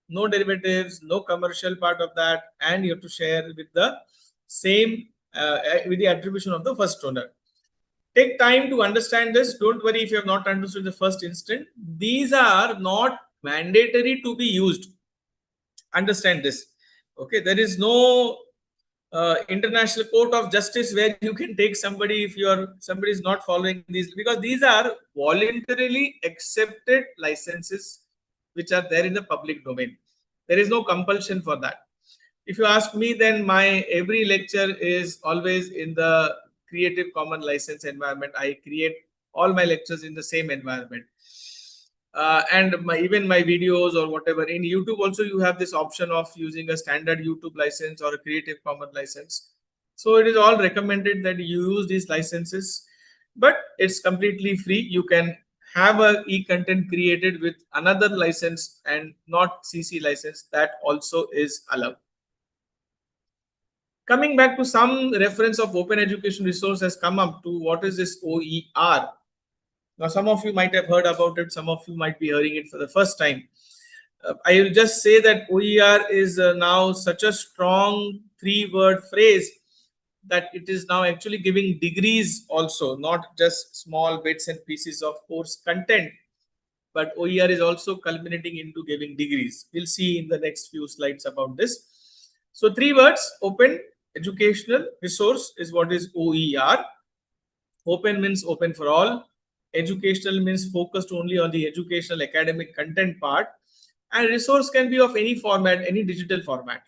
No derivatives, no commercial part of that. And you have to share with the same, with the attribution of the first owner. Take time to understand this. Don't worry if you have not understood the first instant. These are not mandatory to be used. Understand this. Okay, there is no international court of justice where you can take somebody if somebody is not following these, because these are voluntarily accepted licenses which are there in the public domain. There is no compulsion for that. If you ask me, then my every lecture is always in the Creative Commons license environment. I create all my lectures in the same environment. And even my videos or whatever in YouTube also, you have this option of using a standard YouTube license or a Creative Commons license. So it is all recommended that you use these licenses, but it's completely free. You can have a e-content created with another license and not CC license, that also is allowed. Coming back to some reference of open education resource has come up to what is this OER. Now, some of you might have heard about it. Some of you might be hearing it for the first time. I will just say that OER is now such a strong 3-word phrase that it is now actually giving degrees also, not just small bits and pieces of course content, but OER is also culminating into giving degrees. We'll see in the next few slides about this. So 3 words: open educational resource is what is OER. Open means open for all. Educational means focused only on the educational academic content part. And resource can be of any format, any digital format.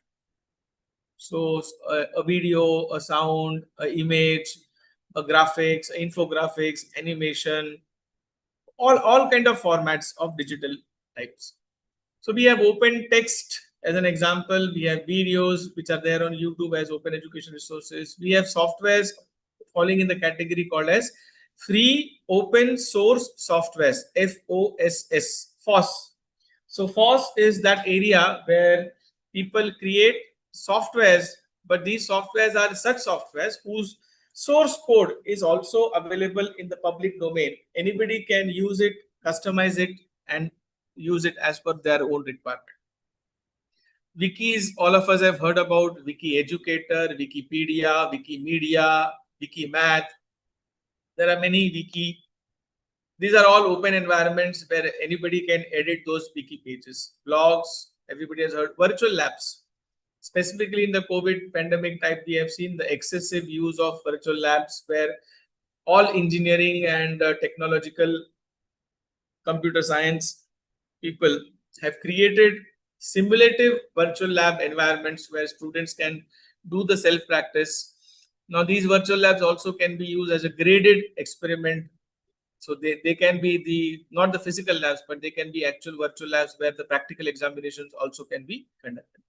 So a video, a sound, an image, a graphics, infographics, animation, all kind of formats of digital types. So we have open text as an example. We have videos which are there on YouTube as open education resources. We have softwares falling in the category called as free open source softwares, FOSS, FOSS. So FOSS is that area where people create softwares, but these softwares are such softwares whose source code is also available in the public domain. Anybody can use it, customize it, and use it as per their own requirement. Wikis, all of us have heard about Wiki Educator, Wikipedia, Wikimedia, Wikimath. There are many wiki. These are all open environments where anybody can edit those wiki pages. Blogs, everybody has heard. Virtual labs. Specifically in the COVID pandemic type, we have seen the excessive use of virtual labs where all engineering and technological computer science people have created simulative virtual lab environments where students can do the self-practice. Now, these virtual labs also can be used as a graded experiment. So they can be not the physical labs, but they can be actual virtual labs where the practical examinations also can be conducted.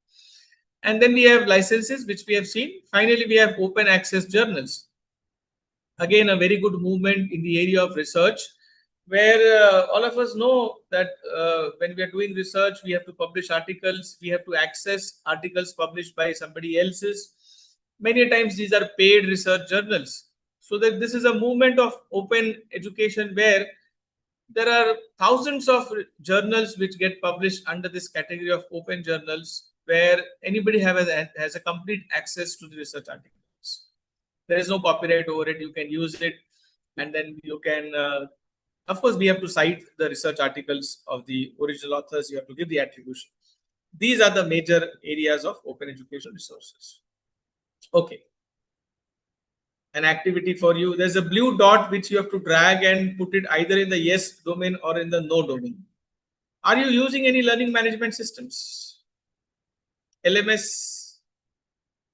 And then we have licenses, which we have seen. Finally, we have open access journals. Again, a very good movement in the area of research, where all of us know that when we are doing research, we have to publish articles, we have to access articles published by somebody else's. Many times these are paid research journals. So that this is a movement of open education where there are thousands of journals which get published under this category of open journals, where anybody has a complete access to the research articles. There is no copyright over it. You can use it, and then you can, of course, we have to cite the research articles of the original authors. You have to give the attribution. These are the major areas of open education resources. Okay. An activity for you. There's a blue dot which you have to drag and put it either in the yes domain or in the no domain. Are you using any learning management systems? LMS?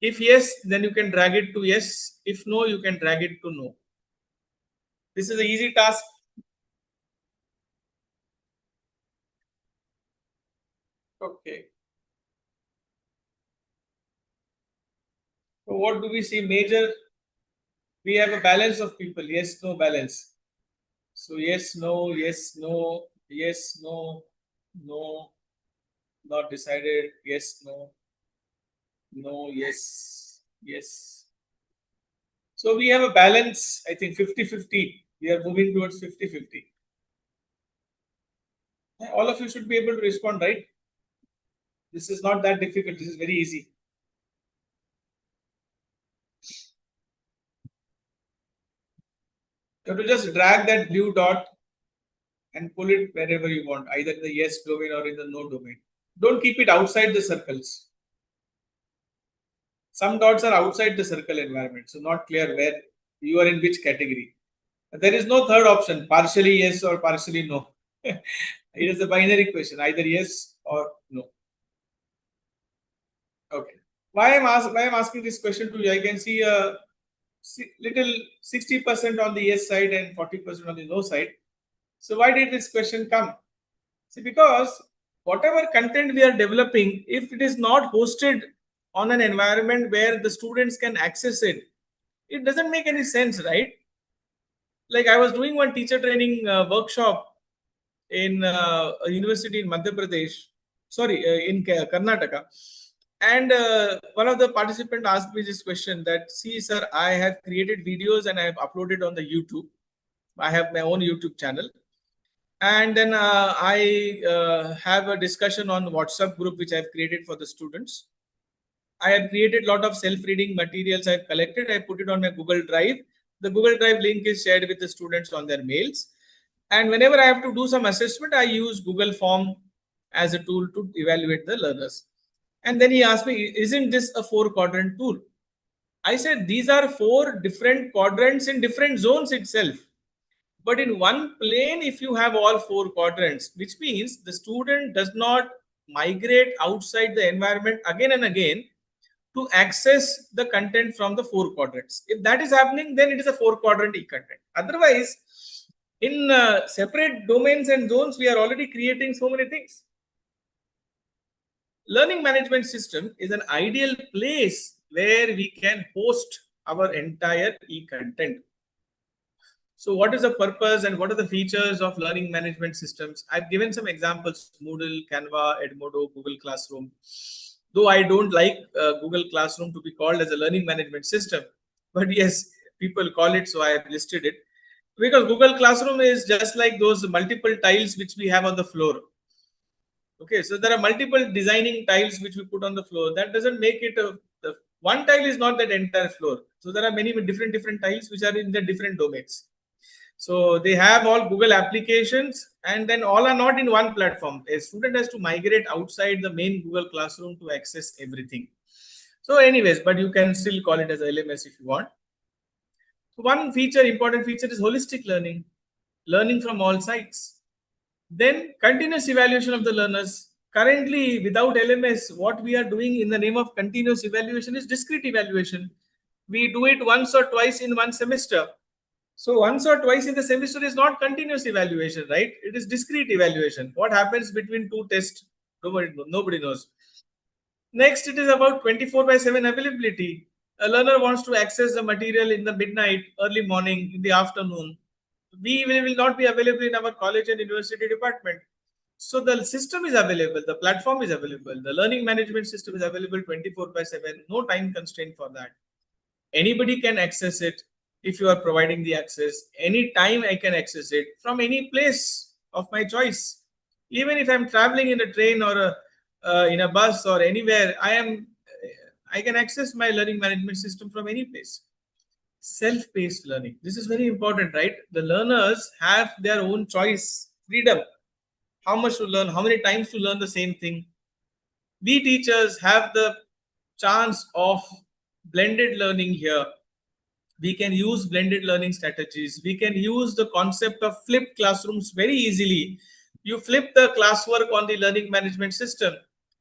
If yes, then you can drag it to yes. If no, you can drag it to no. This is an easy task. Okay. So what do we see? Major. We have a balance of people. Yes, no, balance. So yes, no, yes, no, yes, no, no, not decided, yes, no, no, yes, yes. So we have a balance, I think 50-50. We are moving towards 50-50. All of you should be able to respond, right? This is not that difficult. This is very easy. You have to just drag that blue dot and pull it wherever you want, either in the yes domain or in the no domain. Don't keep it outside the circles. Some dots are outside the circle environment, so not clear where you are in which category. There is no third option, partially yes or partially no. It is a binary question, either yes or no. Okay. Why I'm asking this question to you? I can see a little 60% on the yes side and 40% on the no side. So why did this question come? See, because whatever content we are developing, if it is not hosted on an environment where the students can access it, it doesn't make any sense, right? Like I was doing one teacher training workshop in a university in Madhya Pradesh, in Karnataka. And one of the participants asked me this question that, see, sir, I have created videos and I have uploaded on the YouTube. I have my own YouTube channel. And then I have a discussion on WhatsApp group, which I've created for the students. I have created a lot of self-reading materials I've collected. I put it on my Google Drive. The Google Drive link is shared with the students on their mails. And whenever I have to do some assessment, I use Google Form as a tool to evaluate the learners. And then he asked me, isn't this a 4-quadrant tool? I said, these are 4 different quadrants in different zones itself. But in one plane, if you have all 4 quadrants, which means the student does not migrate outside the environment again and again to access the content from the 4 quadrants. If that is happening, then it is a 4-quadrant e-content. Otherwise, in separate domains and zones, we are already creating so many things. Learning management system is an ideal place where we can host our entire e-content. So what is the purpose and what are the features of learning management systems? I've given some examples: Moodle, Canva, Edmodo, Google Classroom. Though I don't like Google Classroom to be called as a learning management system, but yes, people call it, so I have listed it. Because Google Classroom is just like those multiple tiles which we have on the floor. Okay, so there are multiple designing tiles which we put on the floor. That doesn't make it one tile is not that entire floor. So there are many different tiles which are in the different domains. So they have all Google applications, and then all are not in one platform. A student has to migrate outside the main Google Classroom to access everything. So anyways, but you can still call it as LMS if you want. One important feature is holistic learning, learning from all sides. Then continuous evaluation of the learners. Currently, without LMS, what we are doing in the name of continuous evaluation is discrete evaluation. We do it once or twice in one semester. So once or twice in the semester is not continuous evaluation, right? It is discrete evaluation. What happens between 2 tests? Nobody knows. Next, it is about 24/7 availability. A learner wants to access the material in the midnight, early morning, in the afternoon. We will not be available in our college and university department. So the system is available, the platform is available, the learning management system is available 24/7, no time constraint for that. Anybody can access it if you are providing the access. Anytime I can access it from any place of my choice. Even if I'm traveling in a train or in a bus or anywhere, I can access my learning management system from any place. Self-paced learning. This is very important, right? The learners have their own choice, freedom. How much to learn, how many times to learn the same thing. We teachers have the chance of blended learning here. We can use blended learning strategies. We can use the concept of flipped classrooms very easily. You flip the classwork on the learning management system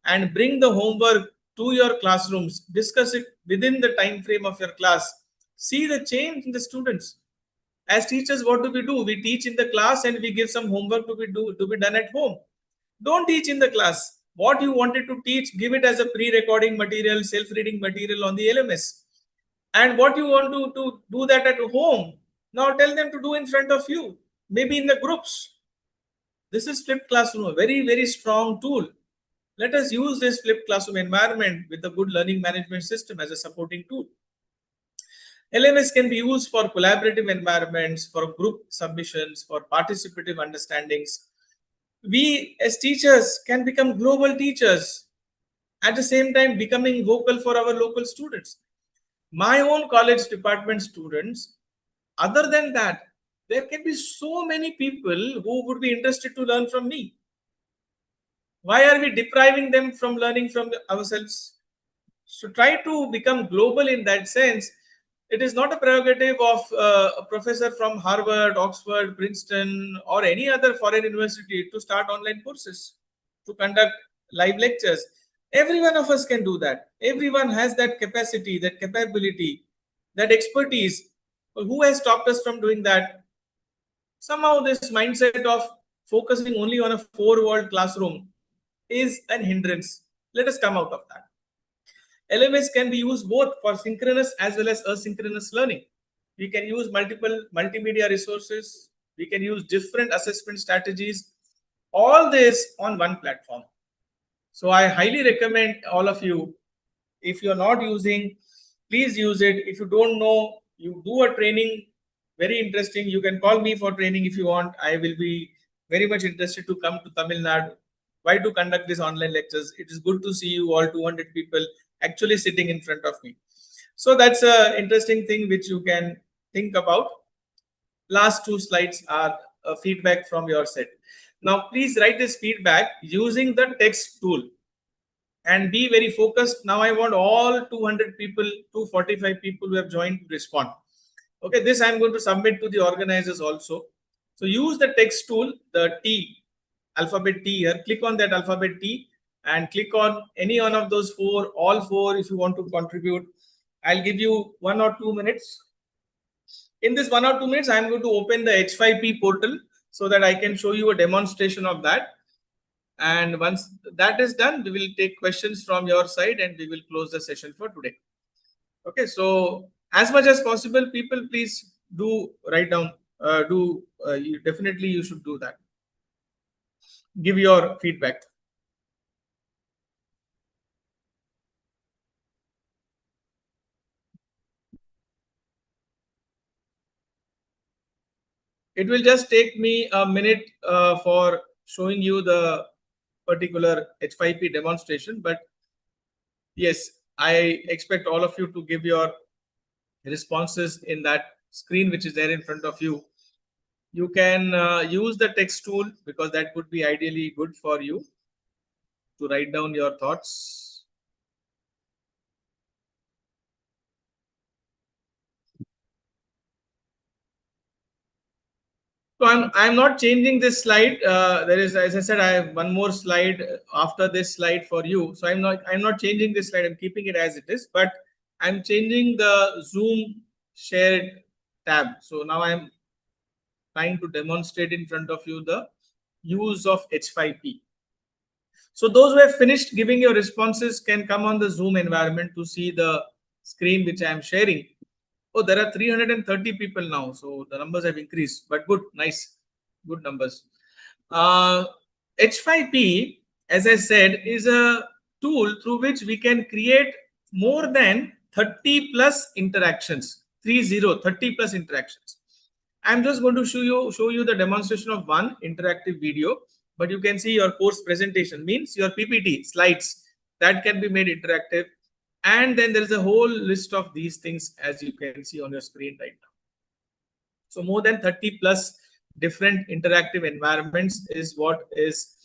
and bring the homework to your classrooms. Discuss it within the time frame of your class. See the change in the students. As teachers, what do? We teach in the class and we give some homework to be done at home. Don't teach in the class. What you wanted to teach, give it as a pre-recording material, self-reading material on the LMS. And what you want to do that at home, now tell them to do in front of you, maybe in the groups. This is flipped classroom, a very, very strong tool. Let us use this flipped classroom environment with the good learning management system as a supporting tool. LMS can be used for collaborative environments, for group submissions, for participative understandings. We as teachers can become global teachers, at the same time becoming vocal for our local students. My own college department students, other than that, there can be so many people who would be interested to learn from me. Why are we depriving them from learning from ourselves? So try to become global in that sense. It is not a prerogative of a professor from Harvard, Oxford, Princeton, or any other foreign university to start online courses, to conduct live lectures. Every one of us can do that. Everyone has that capacity, that capability, that expertise. But who has stopped us from doing that? Somehow this mindset of focusing only on a 4-wall classroom is an hindrance. Let us come out of that. LMS can be used both for synchronous as well as asynchronous learning. We can use multiple multimedia resources. We can use different assessment strategies. all this on one platform. So I highly recommend all of you, if you're not using, please use it. If you don't know, you do a training, very interesting. You can call me for training if you want. I will be very much interested to come to Tamil Nadu. Why to conduct these online lectures? It is good to see you all 200 people actually sitting in front of me. So that's a interesting thing which you can think about. Last two slides are feedback from your set. Now, please write this feedback using the text tool and be very focused. Now, I want all 200 people, 245 people who have joined to respond. Okay, this I'm going to submit to the organizers also. So use the text tool, the T, alphabet T here. Click on that alphabet T and click on any one of those four, all four if you want to contribute. I'll give you 1 or 2 minutes. In this 1 or 2 minutes, I'm going to open the H5P portal so that I can show you a demonstration of that. And once that is done, we will take questions from your side and we will close the session for today. Okay, so as much as possible, people, please do write down, definitely you should do that. Give your feedback. It will just take me a minute for showing you the particular H5P demonstration, but yes, I expect all of you to give your responses in that screen which is there in front of you. You can use the text tool because that would be ideally good for you to write down your thoughts. So I'm not changing this slide. There is, as I said, I have one more slide after this slide for you. So I'm not changing this slide. I'm keeping it as it is, but I'm changing the Zoom shared tab. So now I'm trying to demonstrate in front of you the use of H5P. So those who have finished giving your responses can come on the Zoom environment to see the screen which I am sharing. Oh, there are 330 people now, so the numbers have increased, but good, nice, good numbers. H5P, as I said, is a tool through which we can create more than 30 plus interactions, 30 plus interactions. I'm just going to show you the demonstration of one interactive video, but you can see your course presentation, means your PPT slides that can be made interactive. And then there is a whole list of these things as you can see on your screen right now. So more than 30 plus different interactive environments is what is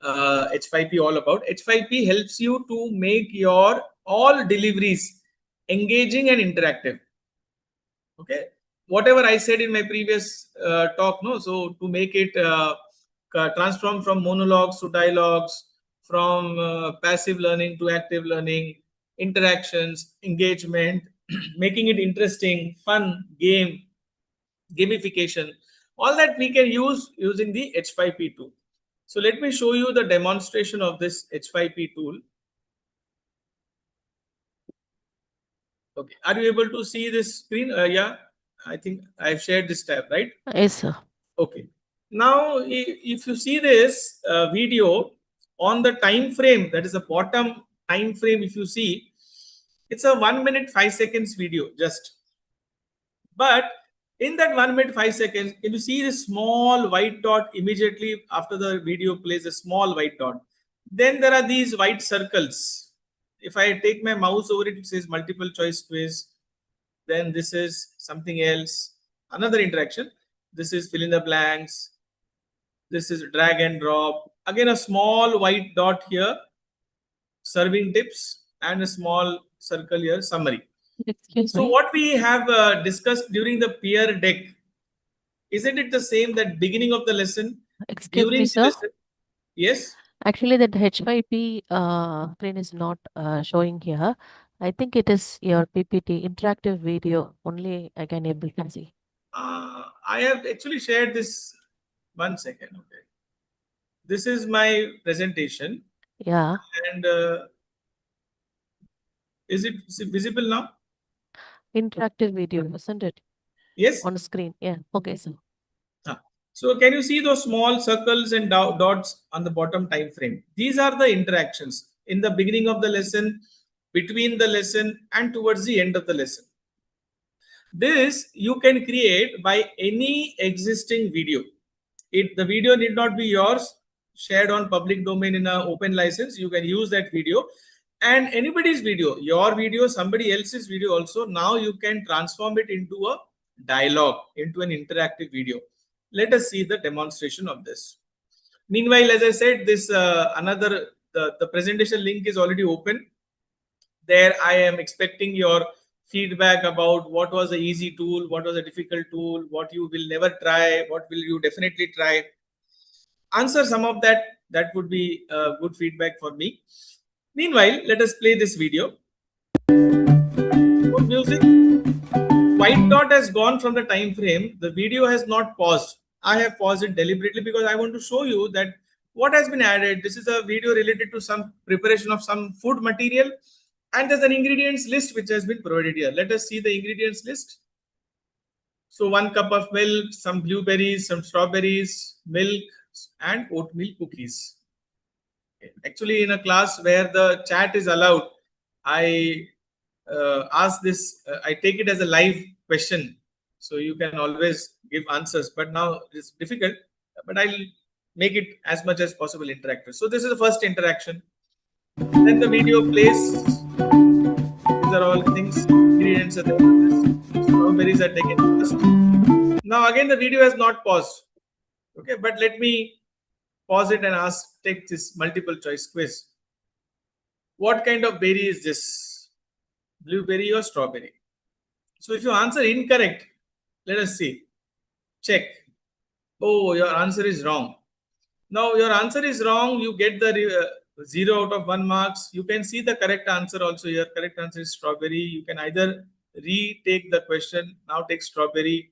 H5P all about. H5P helps you to make your all deliveries engaging and interactive. Okay, whatever I said in my previous talk, no, so to make it transform from monologues to dialogues, from passive learning to active learning, interactions, engagement, making it interesting, fun, gamification, all that we can use using the H5P tool. So let me show you the demonstration of this H5P tool. Okay, are you able to see this screen? Yeah, I think I've shared this tab, right? Yes, sir. Okay. Now, if you see this video on the time frame, that is the bottom time frame, if you see, it's a 1 minute 5 seconds video just. But in that 1 minute 5 seconds, can you see the small white dot immediately after the video plays, a small white dot? Then there are these white circles. If I take my mouse over it, it says multiple choice quiz. Then this is something else, another interaction. This is fill in the blanks. This is drag and drop. Again, a small white dot here, serving tips, and a small circle here, summary. Excuse So me. what we have discussed during the peer deck, isn't it the same that beginning of the lesson? Excuse me, During the sir. lesson, yes? Actually, that H5P screen is not showing here. I think it is your PPT interactive video only I can able to see. I have actually shared this. 1 second. Okay. This is my presentation. Yeah, And is it visible now? interactive video, isn't it? Yes. On screen. Yeah. Okay, sir. So can you see those small circles and dots on the bottom time frame? These are the interactions in the beginning of the lesson, between the lesson, and towards the end of the lesson. This you can create by any existing video. The video need not be yours, shared on public domain in an open license. You can use that video, and anybody's video, your video, somebody else's video also. Now you can transform it into a dialogue, into an interactive video. Let us see the demonstration of this. Meanwhile, as I said, this the presentation link is already open. There I am expecting your feedback about what was the easy tool, what was a difficult tool, what you will never try, what will you definitely try. Answer some of that. That would be good feedback for me. Meanwhile, let us play this video. Good music. White dot has gone from the time frame. The video has not paused. I have paused it deliberately because I want to show you that what has been added. This is a video related to some preparation of some food material, and there's an ingredients list which has been provided here. Let us see the ingredients list. So 1 cup of milk, some blueberries, some strawberries, milk, and oatmeal cookies. Actually, in a class where the chat is allowed, I ask this, I take it as a live question. So you can always give answers, but now it's difficult, but I'll make it as much as possible interactive. So this is the first interaction. Then the video plays. These are all things, ingredients are there. Strawberries are taken first. Now again, the video has not paused. Okay, but let me pause it and take this multiple choice quiz. What kind of berry is this? Blueberry or strawberry? So if you answer incorrect, let us see. Check. Oh, your answer is wrong. Now your answer is wrong. You get the 0 out of 1 marks. You can see the correct answer also here. Correct answer is strawberry. You can either retake the question. Now take strawberry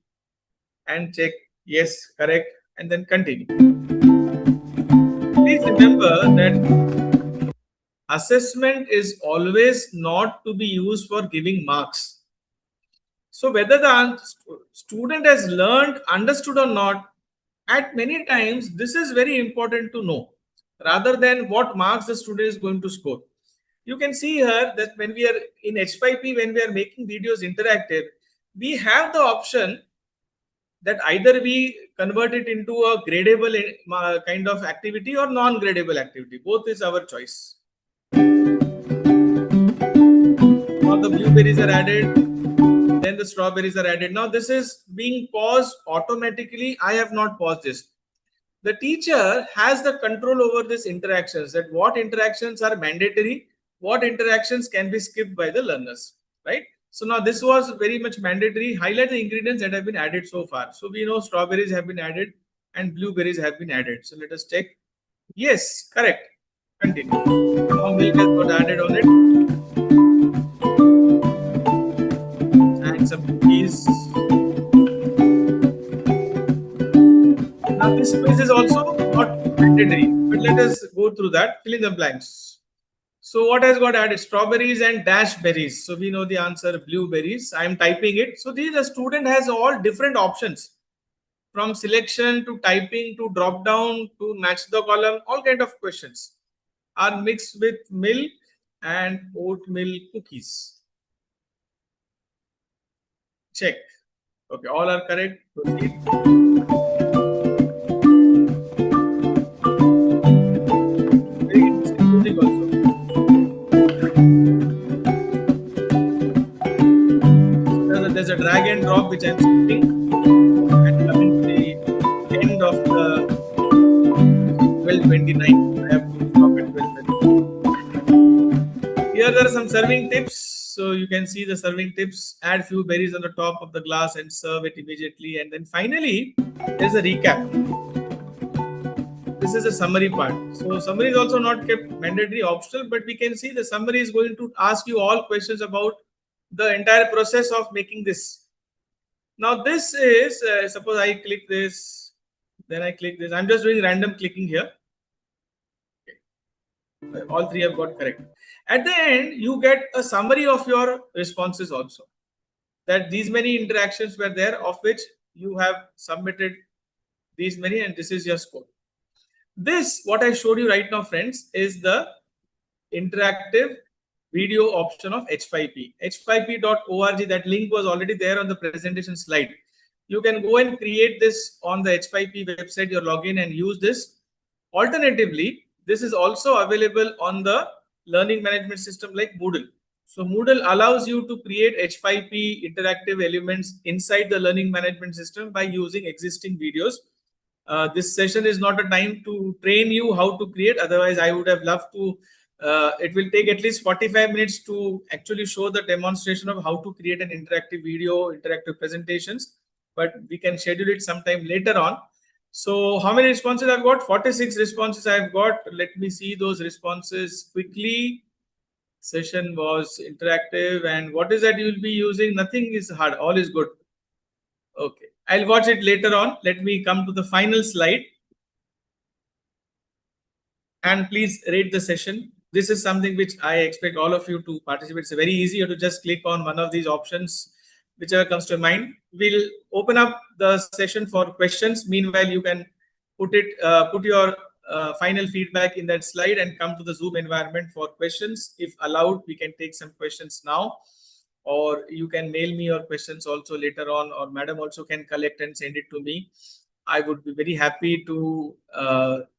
and check yes, correct, and then continue. Please remember that assessment is always not to be used for giving marks. So whether the student has learned, understood or not, at many times this is very important to know rather than what marks the student is going to score. You can see here that when we are in H5P, when we are making videos interactive, we have the option that either we convert it into a gradable kind of activity or non-gradable activity. Both is our choice. Now the blueberries are added, then the strawberries are added. Now this is being paused automatically. I have not paused this. The teacher has the control over these interactions, that what interactions are mandatory, what interactions can be skipped by the learners, right? So now this was very much mandatory. Highlight the ingredients that have been added so far. So we know strawberries have been added and blueberries have been added. So let us check. Yes, correct. Continue. Now milk has got added on it. And some cookies. Now this quiz is also not mandatory, but let us go through that. Fill in the blanks. So what has got added? Strawberries and dash berries. So we know the answer, blueberries. I am typing it. So the student has all different options, from selection to typing to drop down to match the column. All kind of questions are mixed with milk and oatmeal cookies. Check. Okay, all are correct. Proceed. Very interesting music also. There's a drag and drop which I'm skipping and coming to the end of the 12:29. I have to stop at 12:29. Here there are some serving tips. So you can see the serving tips. Add few berries on the top of the glass and serve it immediately. And then finally, there's a recap. This is a summary part. So summary is also not kept mandatory, optional, but we can see the summary is going to ask you all questions about the entire process of making this. Now this is, suppose I click this, then I click this. I'm just doing random clicking here. Okay. All three have got correct. At the end, you get a summary of your responses also. That these many interactions were there, of which you have submitted these many, and this is your score. This, what I showed you right now, friends, is the interactive video option of H5P. H5P.org, that link was already there on the presentation slide. You can go and create this on the H5P website, your login, and use this. Alternatively, this is also available on the learning management system like Moodle. So Moodle allows you to create H5P interactive elements inside the learning management system by using existing videos. This session is not a time to train you how to create. Otherwise, I would have loved to. It will take at least 45 minutes to actually show the demonstration of how to create an interactive video, interactive presentations. But we can schedule it sometime later on. So how many responses I've got? 46 responses I've got. Let me see those responses quickly. Session was interactive, and what is that you will be using? Nothing is hard. All is good. Okay. I'll watch it later on. Let me come to the final slide. And please rate the session. This is something which I expect all of you to participate. It's very easy. You have to just click on one of these options, whichever comes to mind. We'll open up the session for questions. Meanwhile, you can put your final feedback in that slide and come to the Zoom environment for questions. If allowed, we can take some questions now, or you can mail me your questions also later on, or madam also can collect and send it to me. I would be very happy to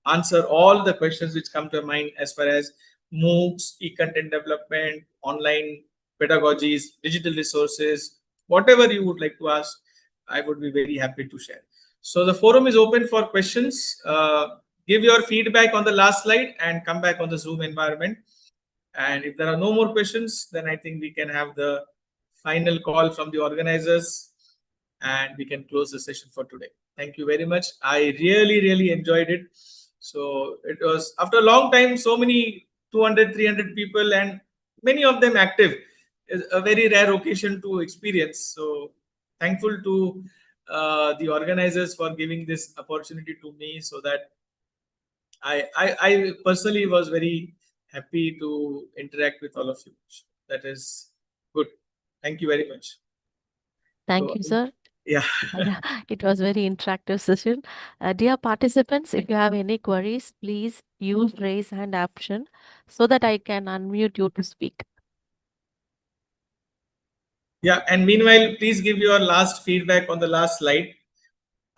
answer all the questions which come to your mind as far as MOOCs, e-content development, online pedagogies, digital resources, whatever you would like to ask, I would be very happy to share. So the forum is open for questions. Give your feedback on the last slide and come back on the Zoom environment. And if there are no more questions, then I think we can have the final call from the organizers and we can close the session for today. Thank you very much. I really enjoyed it. So it was, after a long time, so many 200, 300 people and many of them active, is a very rare occasion to experience. So thankful to the organizers for giving this opportunity to me, so that I personally was very happy to interact with all of you. That is good. Thank you very much. Thank you, sir. Yeah. It was very interactive session. Dear participants, if you have any queries, please use raise hand option so that I can unmute you to speak. Yeah, and meanwhile, please give your last feedback on the last slide.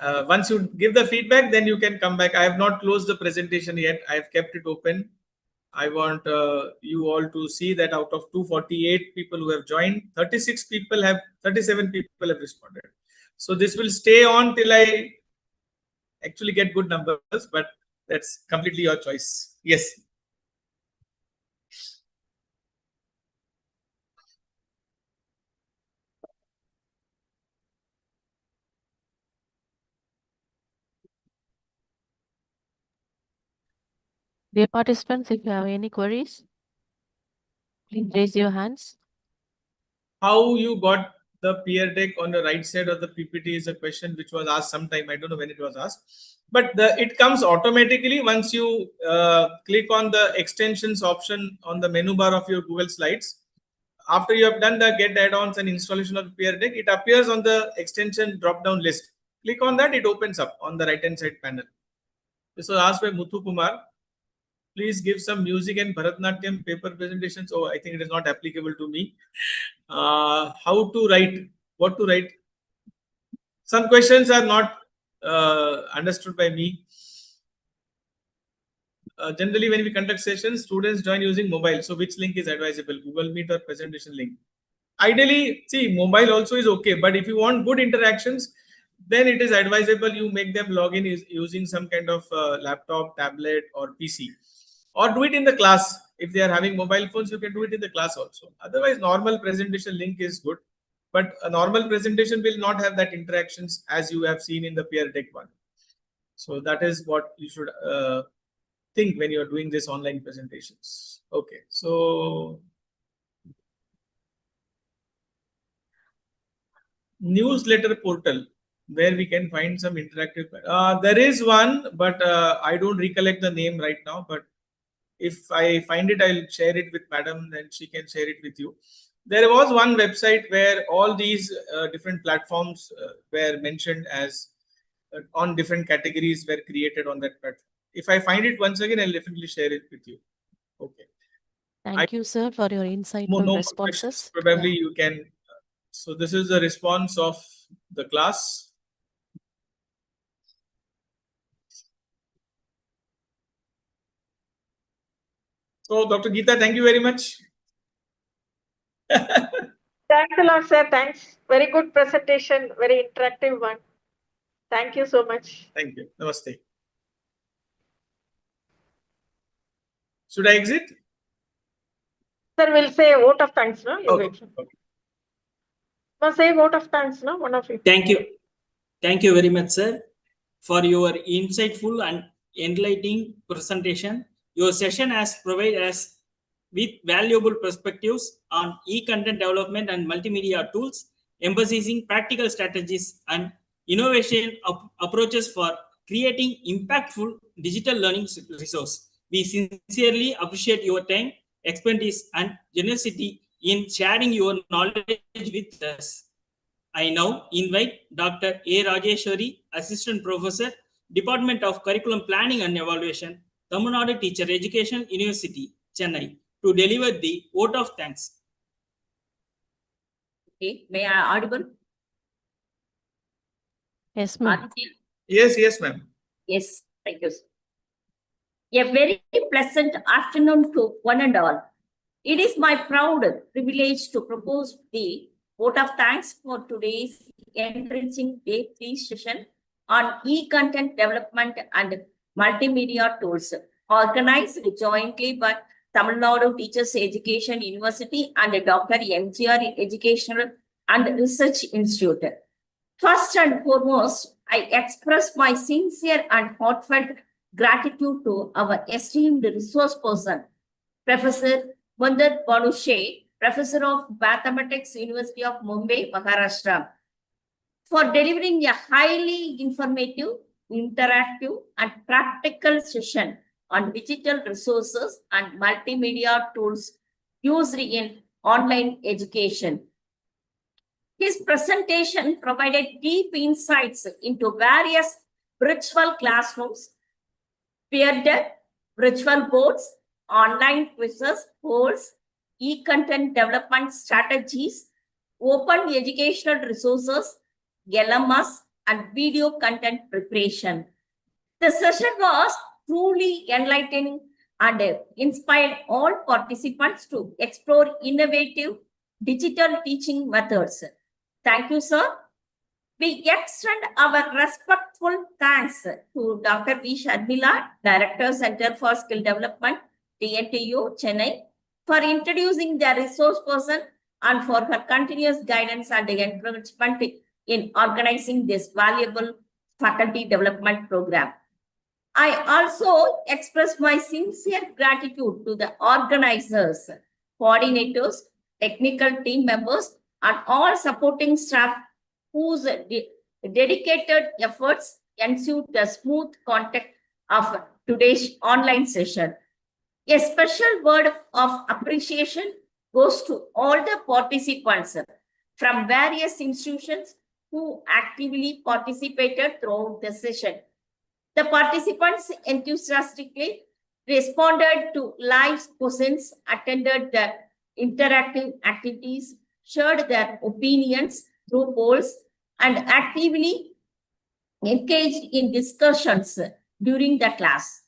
Once you give the feedback, then you can come back. I have not closed the presentation yet. I have kept it open. I want you all to see that out of 248 people who have joined, 37 people have responded. So this will stay on till I actually get good numbers, but that's completely your choice. Yes. Dear participants, if you have any queries, please raise your hands. How you got the peer deck on the right side of the PPT is a question which was asked sometime. I don't know when it was asked, but it comes automatically once you click on the extensions option on the menu bar of your Google Slides. After you have done the get add-ons and installation of the peer deck, it appears on the extension drop-down list. Click on that, it opens up on the right-hand side panel. This was asked by Muthu Kumar. Please give some music and Bharatnatyam paper presentations. Oh, I think it is not applicable to me. How to write, what to write. Some questions are not understood by me. Generally, when we conduct sessions, students join using mobile. So which link is advisable? Google Meet or presentation link? Ideally, see, mobile also is okay. But if you want good interactions, then it is advisable you make them log in using some kind of laptop, tablet or PC. Or do it in the class. If they are having mobile phones, you can do it in the class also. Otherwise, normal presentation link is good. But a normal presentation will not have that interactions as you have seen in the peer deck one. So that is what you should think when you're doing this online presentations. Okay, so newsletter portal where we can find some interactive. There is one, but I don't recollect the name right now. But if I find it, I'll share it with madam and she can share it with you. There was one website where all these different platforms were mentioned as on different categories were created on that platform. If I find it once again, I'll definitely share it with you. Okay. Thank you, sir, for your insightful No more responses. questions. Probably you can. So this is the response of the class. So Dr. Geeta, thank you very much. Thanks a lot, sir. Thanks. Very good presentation. Very interactive one. Thank you so much. Thank you. Namaste. Should I exit? Sir, we'll say a vote of thanks, no? You Okay. wait. Must say vote of thanks, no? One of you. Thank you. Thank you very much, sir, for your insightful and enlightening presentation. Your session has provided us with valuable perspectives on e-content development and multimedia tools, emphasizing practical strategies and innovation approaches for creating impactful digital learning resource. We sincerely appreciate your time, expertise, and generosity in sharing your knowledge with us. I now invite Dr. A. Rajeshwari, Assistant Professor, Department of Curriculum Planning and Evaluation, Tamil Nadu Teacher Education University, Chennai, to deliver the vote of thanks. Okay, may I audible? Yes, ma'am. Yes, ma'am. Yes, thank you, sir. A very pleasant afternoon to one and all. It is my proud privilege to propose the vote of thanks for today's enriching day 3 session on e-content development and multimedia tools, organized jointly by Tamil Nadu Teachers Education University and Dr. MGR Educational and Research Institute. First and foremost, I express my sincere and heartfelt gratitude to our esteemed resource person, Professor Mandar Banushe, Professor of Mathematics, University of Mumbai, Maharashtra, for delivering a highly informative, interactive, and practical session on digital resources and multimedia tools used in online education. His presentation provided deep insights into various virtual classrooms, peer-led virtual boards, online quizzes, polls, e-content development strategies, open educational resources, LMS, and video content preparation. The session was truly enlightening and inspired all participants to explore innovative digital teaching methods. Thank you, sir. We extend our respectful thanks to Dr. V. Sharmila, Director, Center for Skill Development, TNTU, Chennai, for introducing the resource person and for her continuous guidance and encouragement in organizing this valuable faculty development program. I also express my sincere gratitude to the organizers, coordinators, technical team members, and all supporting staff whose dedicated efforts ensured the smooth conduct of today's online session. A special word of appreciation goes to all the participants from various institutions who actively participated throughout the session. The participants enthusiastically responded to live questions, attended the interactive activities, shared their opinions through polls, and actively engaged in discussions during the class.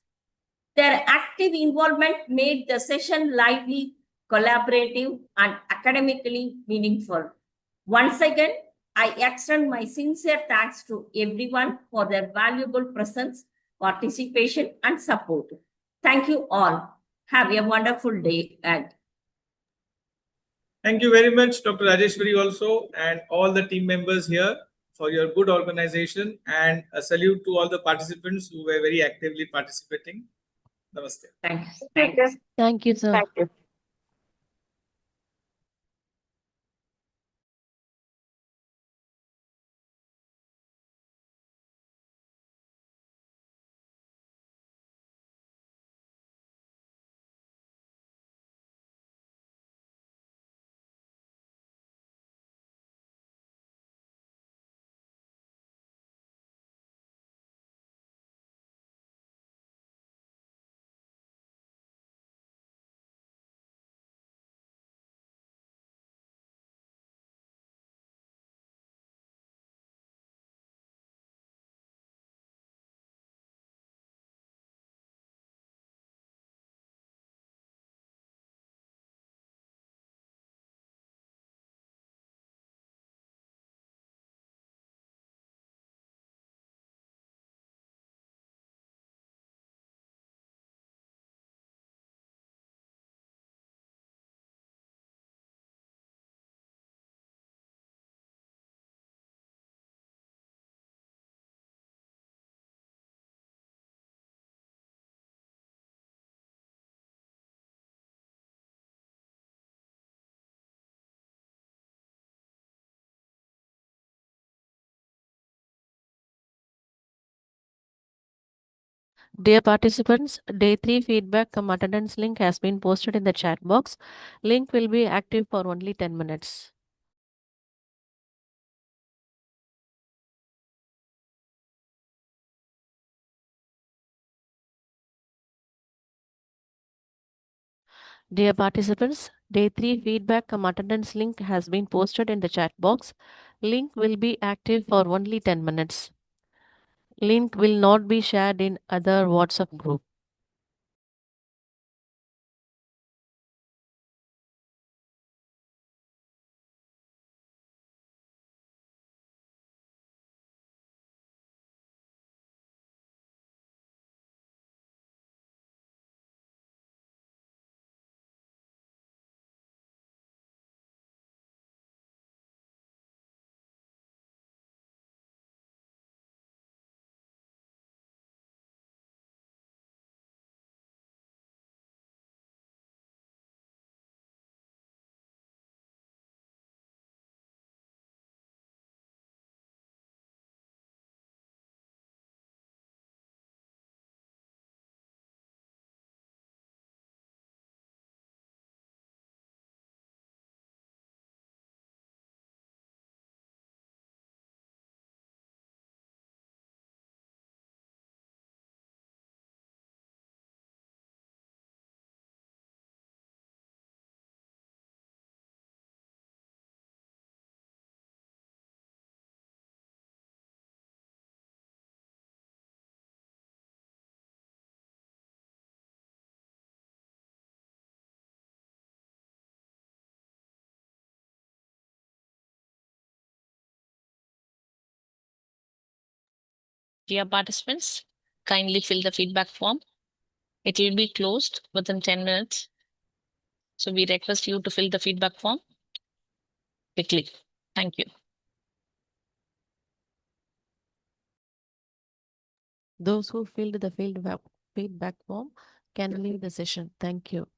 Their active involvement made the session lively, collaborative, and academically meaningful. Once again, I extend my sincere thanks to everyone for their valuable presence, participation, and support. Thank you all. Have a wonderful day. And Thank you very much, Dr. Rajeshwari, also, and all the team members here for your good organization, and a salute to all the participants who were very actively participating. Namaste. thank you. Thank you, sir. Thank you. Dear participants, day 3 feedback attendance link has been posted in the chat box. Link will be active for only 10 minutes. Dear participants, day 3 feedback attendance link has been posted in the chat box. Link will be active for only 10 minutes. Link will not be shared in other WhatsApp group. Dear participants, kindly fill the feedback form. It will be closed within 10 minutes. So we request you to fill the feedback form quickly. Thank you. Those who filled the feedback form can leave the session. Thank you.